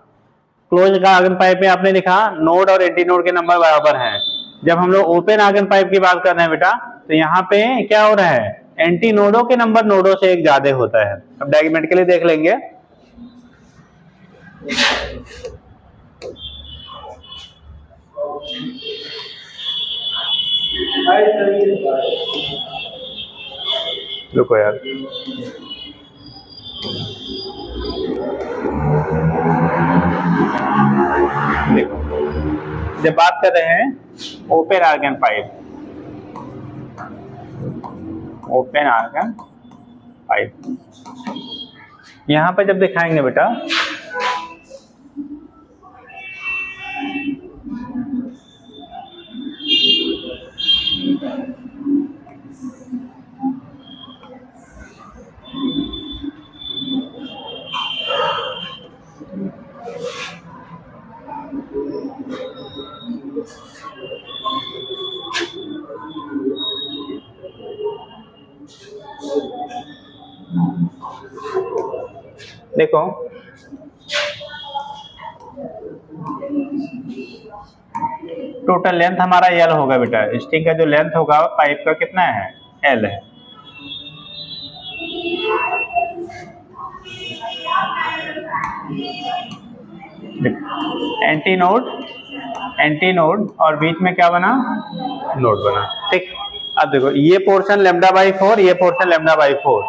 क्लोज का आर्गन पाइप में आपने लिखा नोड और एंटी नोड के नंबर बराबर हैं। जब हम लोग ओपन आर्गन पाइप की बात कर रहे हैं बेटा तो यहाँ पे क्या हो रहा है, एंटी नोडों के नंबर नोडों से एक ज्यादा होता है। अब डायग्रामेटिकली देख लेंगे। रुको यार, देखो जब बात कर रहे हैं open organ pipe, open organ pipe यहां पे जब दिखाएंगे बेटा देखो टोटल लेंथ हमारा एल होगा बेटा, स्ट्रिंग का जो लेंथ होगा पाइप का कितना है, एल है। एंटी नोड, एंटी नोड और बीच में क्या बना, नोड बना, ठीक। अब देखो ये पोर्शन लेमडा बाई 4, ये पोर्शन लेमडा बाई 4,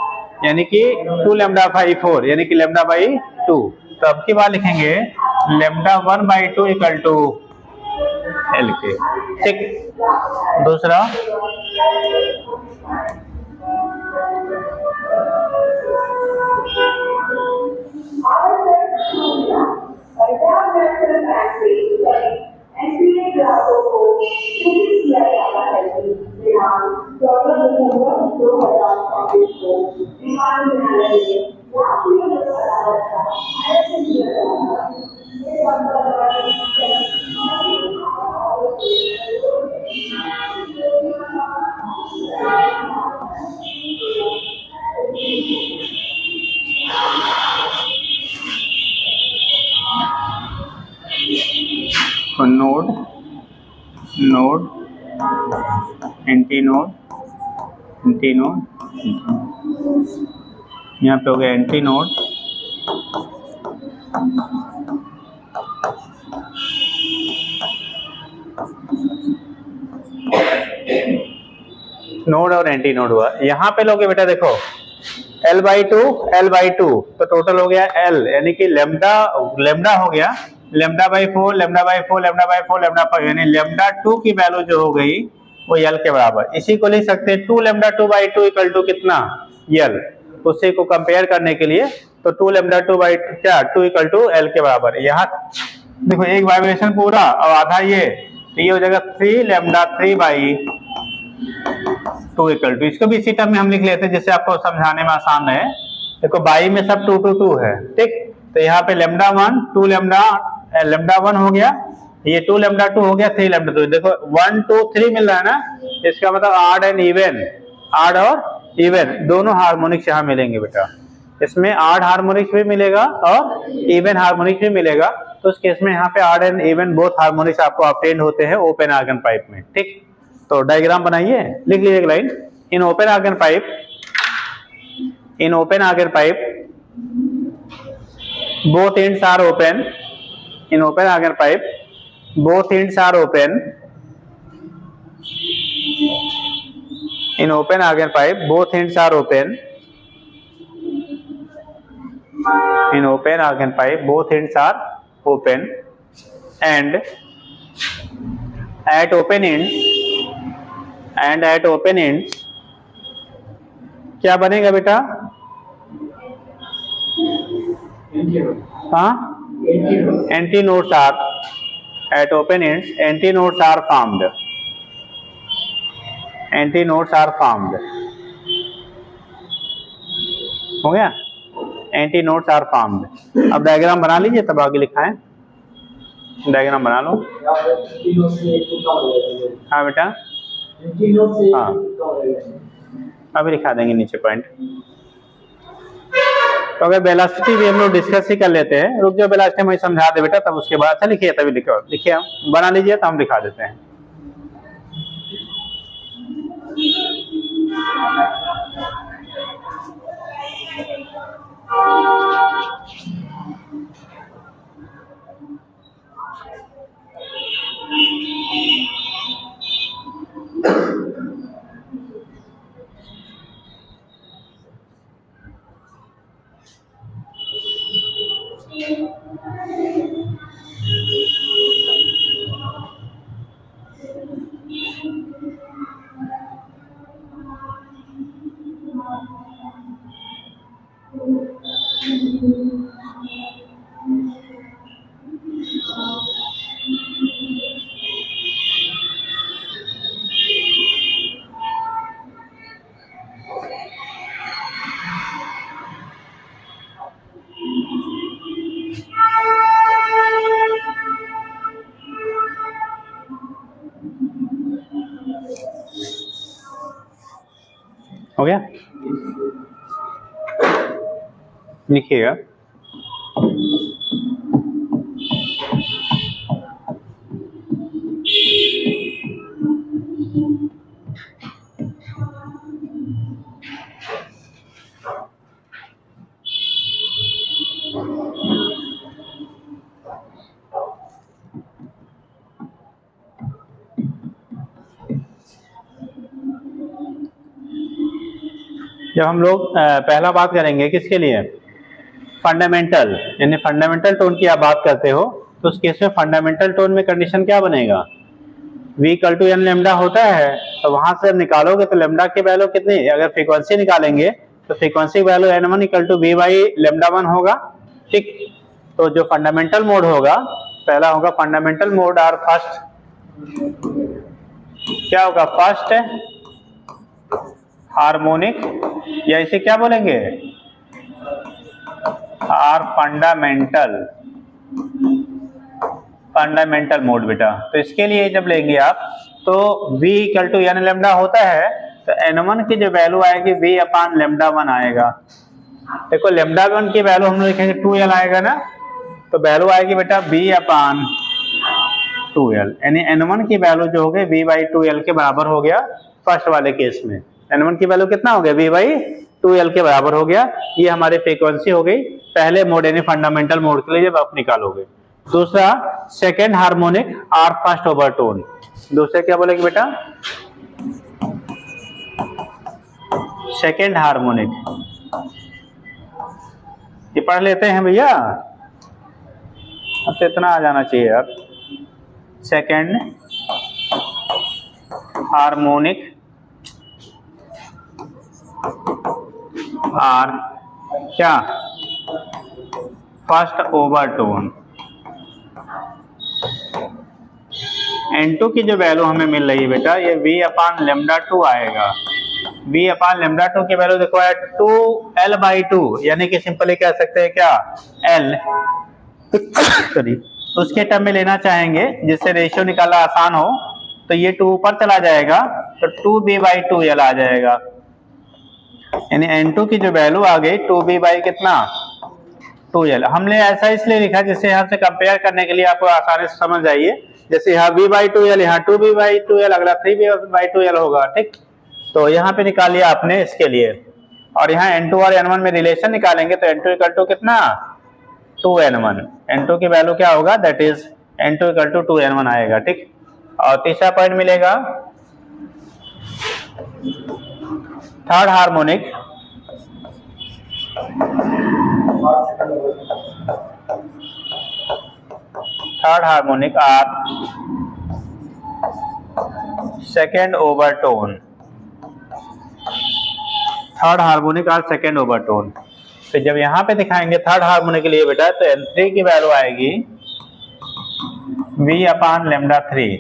यानी कि 2 लेमडा बाई 4 यानी कि लेमडा बाई 2। तो अब की बात लिखेंगे lambda 1 by 2 equal to L के, ठीक। दूसरा node, node, antinode, antinode, यहाँ पे हो गया एंटी नोड, नोड और एंटी नोड हुआ। यहाँ पे लोगे बेटा देखो L बाई 2, L बाई 2, तो टोटल हो गया L, यानी कि लेमडा, लेमडा हो गया lambda by 4, lambda by 4, lambda by 4, lambda 5, यानी लेमडा 2 की वैल्यू जो हो गई वो L के बराबर। इसी को लिख सकते हैं 2 लेमडा 2 बाई 2 इक्वल टू कितना, L। उसी को कंपेयर करने के लिए तो 2 लेमडा 2 बाई क्या 2 इक्वल टू L के बराबर। यहाँ देखो एक वाइब्रेशन पूरा और आधा ये, तो ये हो जाएगा 3 लेमडा 3 बाई 2 इक्वल टू, इसको भी इसी टर्म में हम लिख लेते हैं जिससे आपको समझाने में आसान है। देखो बाई में सब 2 2 2 है, ठीक। तो यहाँ पे लेमडा 1 2 लेमडा, लेमडा 1 हो गया, ये 2 लेमडा 2 हो गया, 3 लेमडा 2। देखो 1 2 3 मिल रहा है ना, इसका मतलब आड एंड इवन, आड और इवन दोनों हार्मोनिक्स यहाँ मिलेंगे बेटा। इसमें आड हार्मोनिक्स भी मिलेगा और इवन हार्मोनिक्स भी मिलेगा। तो उस केस में यहाँ पे आड एंड इवन बोथ हार्मोनिक्स आपको ऑब्टेन्ड होते हैं ओपन आर्गन पाइप में, ठीक। तो डायग्राम बनाइए, लिख लीजिए एक line. In open organ pipe, in open organ pipe both ends are open, in open argon pipe both ends are open, in open argon pipe both ends are open, in open argon pipe both ends are open, and at open ends, and at open ends क्या बनेगा बेटा, हाँ antinodes are, at open ends anti nodes are formed, anti nodes are formed, हो गया, anti nodes are formed. अब diagram बना लीजिए तब आगे लिखा है, डायग्राम बना लो। हाँ बेटा, हाँ अभी लिखा देंगे नीचे पॉइंट। तो अगर वेलोसिटी भी हम लोग डिस्कस ही कर लेते हैं, रुक जाओ वेलोसिटी मैं समझा दे बेटा, तब उसके बाद अच्छा लिखिए, तभी लिखो, लिखिए हम बना लीजिए तो हम लिखा देते हैं। हो गया, लिखिएगा। जब हम लोग पहला बात करेंगे किसके लिए, फंडामेंटल, यानी फंडामेंटल टोन की आप बात करते हो, तो उस केस में फंडामेंटल टोन में कंडीशन क्या बनेगा, v equal to n lambda होता है, तो वहां से निकालोगे तो लेमडा की वैल्यू कितनी, अगर फ्रीक्वेंसी निकालेंगे तो frequency value n1 equal to v by lambda 1 होगा, ठीक। तो जो फंडामेंटल मोड होगा, पहला होगा फंडामेंटल मोड और फर्स्ट, क्या होगा, फर्स्ट हार्मोनिक, या इसे क्या बोलेंगे, आर फंडामेंटल मोड बेटा। तो इसके लिए जब लेंगे आप, तो v equal to n lambda होता है, तो n1 की जो वैल्यू आएगी v अपान लेमडा 1 आएगा। देखो लेमडा 1 की वैल्यू हम लोग लिखेंगे 2l आएगा ना, तो वैल्यू आएगी बेटा v अपान 2l, यानी n1 की वैल्यू जो हो गई v बाई 2l के बराबर हो गया फर्स्ट वाले केस में। n1 की वैल्यू कितना हो गया, v बाई 2l के बराबर हो गया। ये हमारी फ्रीक्वेंसी हो गई पहले मोड यानी फंडामेंटल मोड के लिए जब आप निकालोगे। दूसरा second harmonic are first overtone, दूसरे क्या बोलेगे बेटा, सेकेंड हार्मोनिक, ये पढ़ लेते हैं भैया, अब तो इतना आ जाना चाहिए यार। सेकेंड हार्मोनिक आर क्या, फर्स्ट ओवरटोन। n2 की जो वैल्यू हमें मिल रही है बेटा, ये v अपान लेमडा 2 आएगा। v अपान लेमडा 2 की वैल्यू देखो है 2l बाई 2, यानी कि सिंपली कह सकते हैं क्या, l सॉरी, उसके टर्म में लेना चाहेंगे जिससे रेशियो निकालना आसान हो, तो ये 2 ऊपर चला जाएगा तो 2b बाई 2l आ जाएगा, यानी n2 की जो वैल्यू आ गई 2b बाई कितना 2l। हमने ऐसा इसलिए लिखा जिससे यहाँ से कंपेयर करने के लिए आपको आसानी से समझ जाइए, जैसे यहाँ b बाई 2l, यहाँ 2b बाई 2l, अगला 3b बाई 2l होगा, ठीक। तो यहाँ पे निकाल लिया आपने इसके लिए, और यहाँ n2 और n1 में रिलेशन निकालेंगे तो n2 इक्वल टू कितना 2n1, n2 की वैल्यू क्या होगा, that is n2 equal to 2n1 आएगा, ठीक। और तीसरा पॉइंट मिलेगा third harmonic are second overtone, third harmonic are second overtone. तो जब यहाँ पे दिखाएंगे थर्ड हार्मोनिक के लिए बेटा, तो n3 की वैल्यू आएगी v अपान लेमडा 3,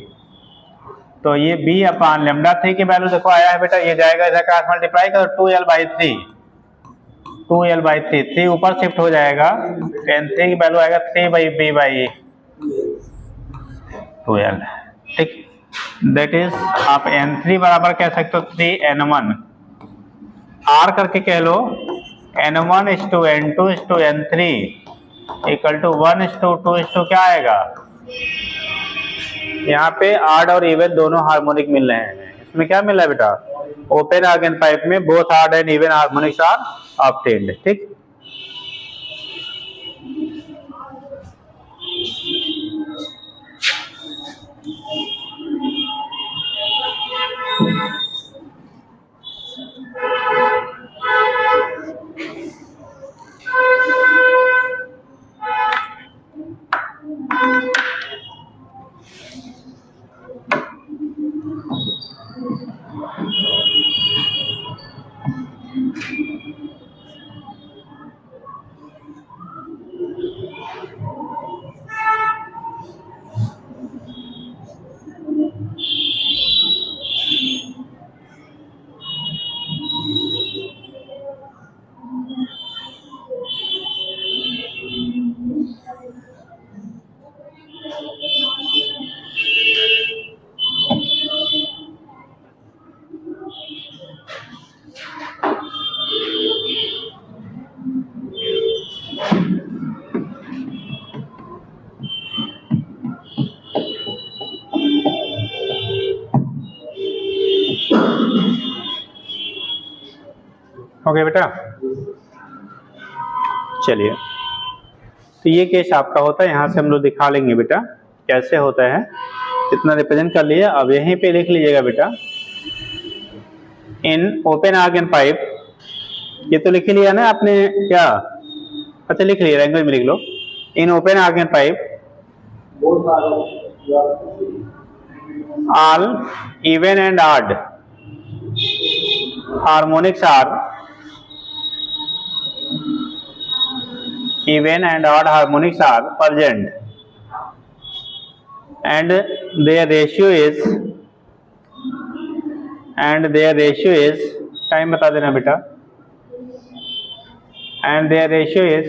तो ये b अपान लेमडा 3 की वैल्यू देखो आया है बेटा, ये जाएगा इधर का मल्टीप्लाई करो 2l बाई 3, 2l बाई 3, 3 ऊपर शिफ्ट हो जाएगा, n3 की वैल्यू आएगा 3 बाई b बाई 2l, ठीक। दैट इज आप n3 बराबर कह सकते हो 3n1, r करके कह लो n1 is to n2 is to n3 equal to 1 is to 2 is to क्या आएगा, यहाँ पे ऑड और इवन दोनों हार्मोनिक मिल रहे हैं। इसमें क्या मिला बेटा, ओपन ऑर्गन पाइप में both odd and even harmonics are obtained, ठीक। ओके बेटा, चलिए, तो ये केस आपका होता है, यहाँ से हम लोग दिखा लेंगे बेटा कैसे होता है, इतना रिप्रेजेंट कर लिया। अब यहीं पे लिख लीजिएगा बेटा, इन ओपन ऑर्गन पाइप ये तो लिख ही लिया ना आपने क्या? अच्छा लिख लिया, लैंग्वेज में लिख लो। In open organ pipe all even and odd harmonics are even and odd harmonics are present and their ratio is time बता देना बेटा, and their ratio is,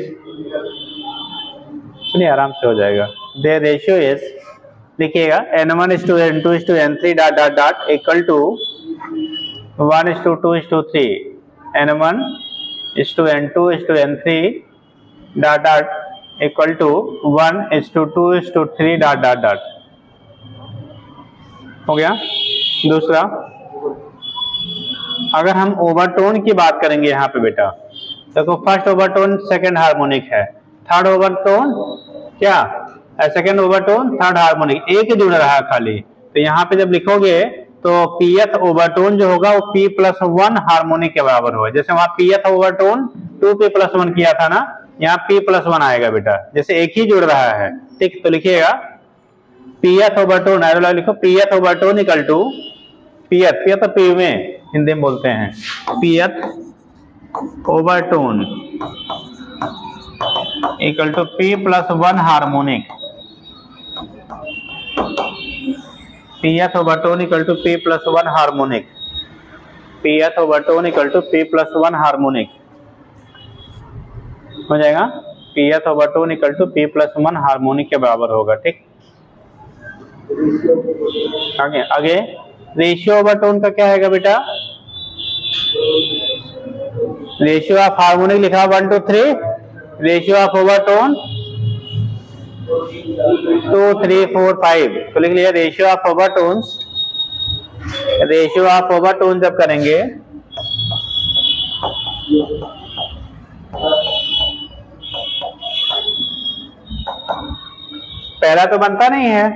सुनिए आराम से हो जाएगा, their ratio is लिखिएगा n1:n2:n3 dot dot dot equal to 1:2:3 n1:n2:n3 dot dot equal to 1:2:3 dot dot dot. हो गया। दूसरा, अगर हम ओवरटोन की बात करेंगे यहाँ पे बेटा, देखो फर्स्ट ओवरटोन सेकंड हार्मोनिक है, थर्ड ओवरटोन क्या, सेकंड ओवरटोन थर्ड हार्मोनिक, एक ही जुड़ रहा है खाली। तो यहाँ पे जब लिखोगे तो पीएथ ओवरटोन जो होगा वो P+1 हार्मोनिक के बराबर होगा। जैसे वहां पीएथ ओवरटोन 2P+1 किया था ना, यहाँ P+1 आएगा बेटा, जैसे एक ही जुड़ रहा है। ठीक, तो लिखिएगा पीएथ ओवरटोन, एरो लिखो, pth overtone equal to pth तो पी में हिंदी में बोलते हैं, pth overtone equal to P+1 harmonic, pth overtone equal to P+1 harmonic, pth overtone equal to P+1 harmonic हो जाएगा। Pth overtone equal to P+1 harmonic के बराबर होगा। ठीक, आगे रेशियो ओवरटोन का क्या है बेटा? रेशियो ऑफ हार्मोनिक लिखा 1 to 3, रेशियो ऑफ ओवरटोन 2 3 4 5। तो लिख लिया ratio of overtones, ratio of overtone जब करेंगे पहला तो बनता नहीं है,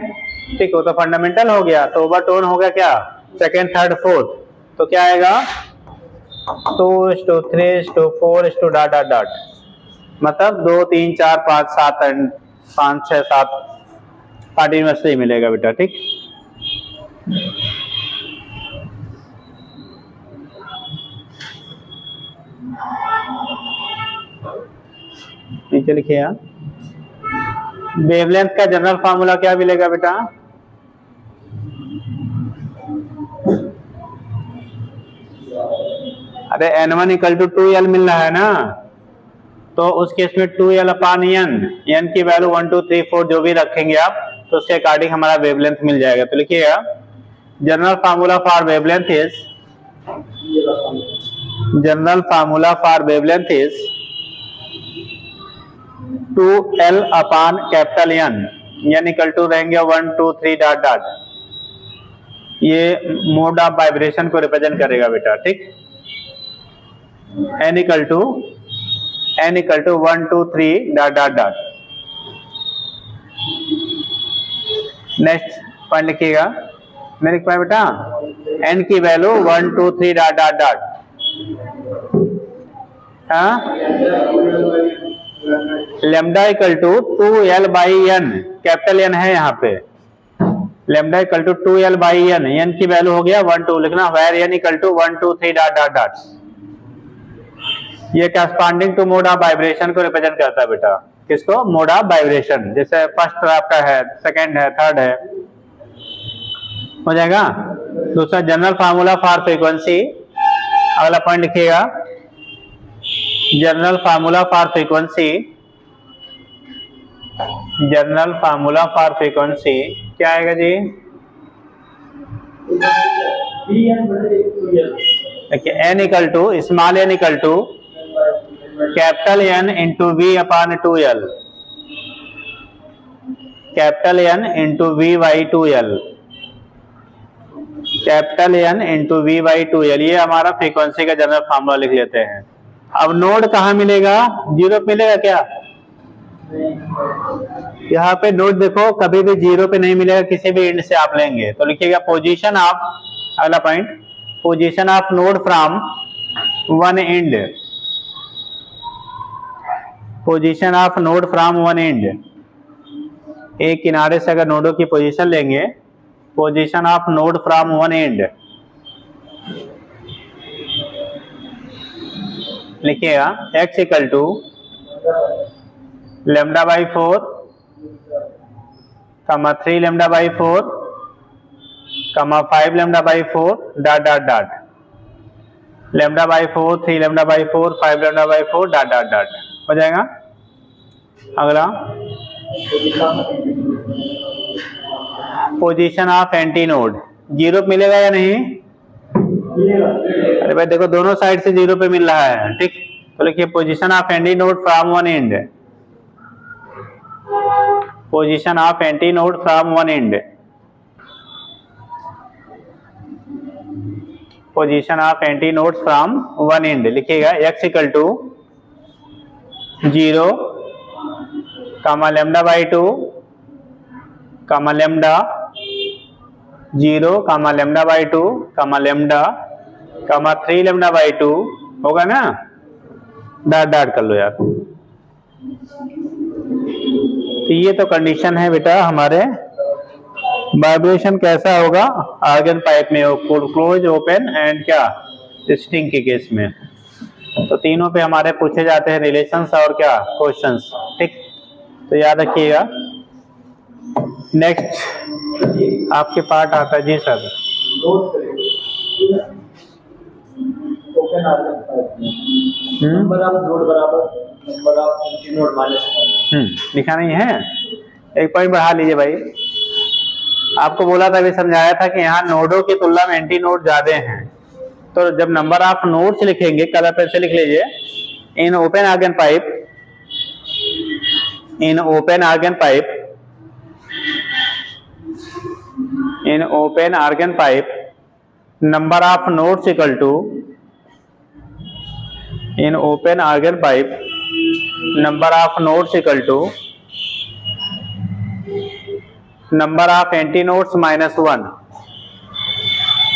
ठीक, वो तो फंडामेंटल हो गया। तो ओवरटोन हो गया क्या, सेकेंड थर्ड फोर्थ, तो क्या आएगा 2:3:4 डॉट डॉट डॉट, मतलब 2 3 4 5 7 5 6 7 कंटिन्यूअसली मिलेगा बेटा। ठीक, नीचे लिखिए आप, वेवलेंथ का जनरल फार्मूला क्या मिलेगा बेटा? अरे n1 = 2l मिल रहा है ना, तो उस केस में 2l/n, n की वैल्यू 1 2 3 4 जो भी रखेंगे आप, तो उसके अकॉर्डिंग हमारा वेवलेंथ मिल जाएगा। तो लिखिएगा general formula for wavelength is, general formula for wavelength is 2l/N, n equal to रहेंगे 1 2 3 डॉट डॉट, ये मोड ऑफ वाइब्रेशन को रिप्रेजेंट करेगा बेटा। ठीक, n equal to 1 2 3 dot dot dot. Next point लिखिएगा, मैंने लिखा बेटा n की value 1 2 3 dot dot dot, lambda equal to 2l/n, capital N है यहाँ पे, lambda equal to 2l/n, n की वैल्यू हो गया 1 2, लिखना where n equal to 1 2 3 dot dot dot. ये corresponding to mode of vibration को रिप्रेजेंट करता है बेटा, किसको? मोड ऑफ वाइब्रेशन, जैसे फर्स्ट आपका है, सेकंड है, थर्ड है, हो जाएगा। दूसरा जनरल फार्मूला फॉर फ्रीक्वेंसी, अगला पॉइंट लिखिएगा general formula for frequency, general formula for frequency क्या आएगा जी? देखिए n equal to small n equal to capital N into V/2l, capital N into V/2l, capital N into V/2l, ये हमारा frequency का general formula लिख लेते हैं। अब नोड कहाँ मिलेगा? जीरो पे मिलेगा क्या? यहाँ पे नोड देखो कभी भी जीरो पे नहीं मिलेगा, किसी भी एंड से आप लेंगे। तो लिखिएगा पोजीशन ऑफ, अगला point, position of node from one end position of node from one end, एक किनारे से अगर नोडों की पोजीशन लेंगे, position of node from one end लिखिएगा x equal to lambda by 4 comma 3 lambda by 4 comma 5 lambda by 4 dot dot dot, lambda by 4 3 lambda by 4 5 lambda by 4 dot dot dot हो जाएगा। अगला position of anti node, zero मिलेगा या नहीं? अरे भाई देखो दोनों साइड से जीरो पे मिल रहा है, ठीक। तो लिखिए position of anti node from one end, position of anti node from one end, position of anti node from one end लिखिएगा x equal to 0 comma lambda by 2 comma lambda 0 comma lambda by 2 comma lambda comma 3 lambda by 2 होगा ना, dot dot कर लो यार। तो ये तो condition है बेटा हमारे वाइब्रेशन कैसा होगा आर्गन पाइप में, क्लोज ओपन एंड क्या स्टिंग के केस में। तो तीनों पे हमारे पूछे जाते हैं रिलेशंस और क्या क्वेश्चंस, ठीक। तो याद रखिएगा। नेक्स्ट आपके पार्ट आता है जी सर। नंबर ऑफ नोड बराबर number of anti node minus 1। लिखा नहीं है, एक पॉइंट बढ़ा लीजिए भाई। आपको बोला था, भी समझाया था कि यहाँ नोडों की तुलना में एंटी नोड ज्यादा हैं। तो जब नंबर ऑफ नोड्स लिखेंगे, कलर पेन से लिख लीजिए, in open organ pipe, in open organ pipe, in open organ pipe number of nodes equal to, in open organ pipe number of nodes equal to number of anti nodes minus 1,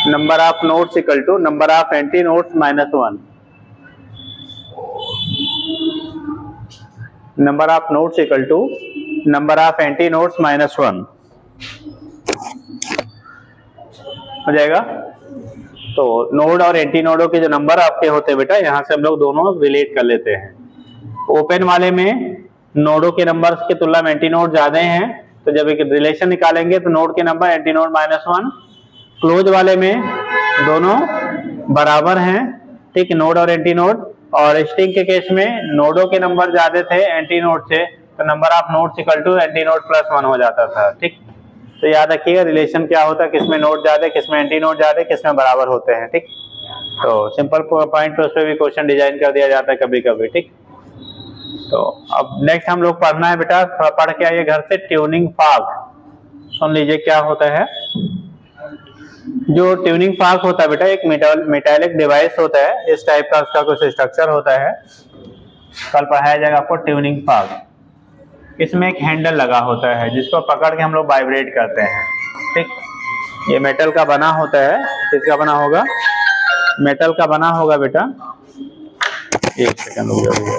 number of nodes equal to number of anti nodes minus 1, number of nodes equal to number of anti nodes minus 1 हो जाएगा। तो node और anti नोडों के जो number आपके होते हैं बेटा, यहां से हम लोग दोनों रिलेट कर लेते हैं। ओपन वाले में नोडों के नंबर की तुलना में एंटी नोड ज्यादा हैं, तो जब एक रिलेशन निकालेंगे तो नोड के number anti node minus 1। Close वाले में दोनों बराबर हैं, ठीक, नोड और एंटी नोड। और स्ट्रिंग के केस में नोडों के नंबर ज्यादा थे एंटी नोड से, तो number of nodes equal to anti node plus 1 हो जाता था, ठीक। तो याद रखिएगा रिलेशन क्या होता है, किसमें नोड ज्यादा, किसमें एंटी नोड ज्यादा, किसमें बराबर होते हैं, ठीक। तो सिंपल पॉइंट पे उस पर भी क्वेश्चन डिजाइन कर दिया जाता है कभी कभी, ठीक। तो अब नेक्स्ट हम लोग पढ़ना है बेटा, थोड़ा पढ़ के आइए घर से, ट्यूनिंग फॉग। सुन लीजिए क्या होता है। जो ट्यूनिंग फॉग होता है बेटा, एक मेटालिक डिवाइस होता है, इस टाइप का उसका कुछ स्ट्रक्चर होता है। कल पढ़ाया जाएगा आपको ट्यूनिंग फॉग। इसमें एक हैंडल लगा होता है जिसको पकड़ के हम लोग वाइब्रेट करते हैं, ठीक। ये मेटल का बना होता है, किसका बना होगा, मेटल का बना होगा बेटा। एक सेकंड हो गया।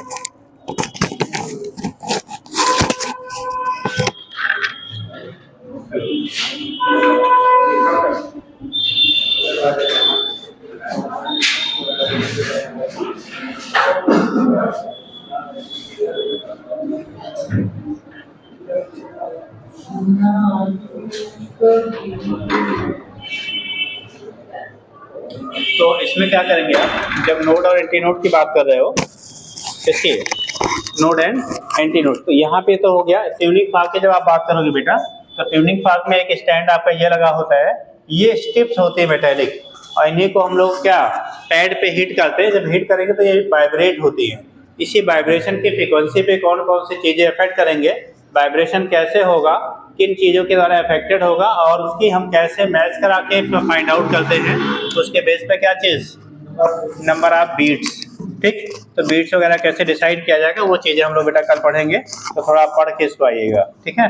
तो इसमें क्या करेंगे आप, जब नोड और एंटी नोड की बात कर रहे हो, किसकी, नोड एंड एंटी नोड, तो यहाँ पे तो हो गया। ट्यूनिंग फॉग की जब आप बात करोगे बेटा, तो ट्यूनिंग फॉग में एक स्टैंड आपका ये लगा होता है, ये स्ट्रिप्स होती है मेटेलिक, और इन्हीं को हम लोग क्या पैड पे हीट करते हैं। जब हीट करेंगे तो ये वाइब्रेट होती है। इसी वाइब्रेशन की फ्रीक्वेंसी पे कौन कौन सी चीजें इफेक्ट करेंगे, वाइब्रेशन कैसे होगा, किन चीजों के द्वारा इफेक्टेड होगा, और उसकी हम कैसे मैच करा के फाइंड आउट करते हैं। तो उसके बेस पे क्या चीज, नंबर ऑफ बीट्स, ठीक। तो बीट्स वगैरह कैसे डिसाइड किया जाएगा, वो चीजें हम लोग बेटा कल पढ़ेंगे। तो थोड़ा पढ़ के इसको आइएगा, ठीक है।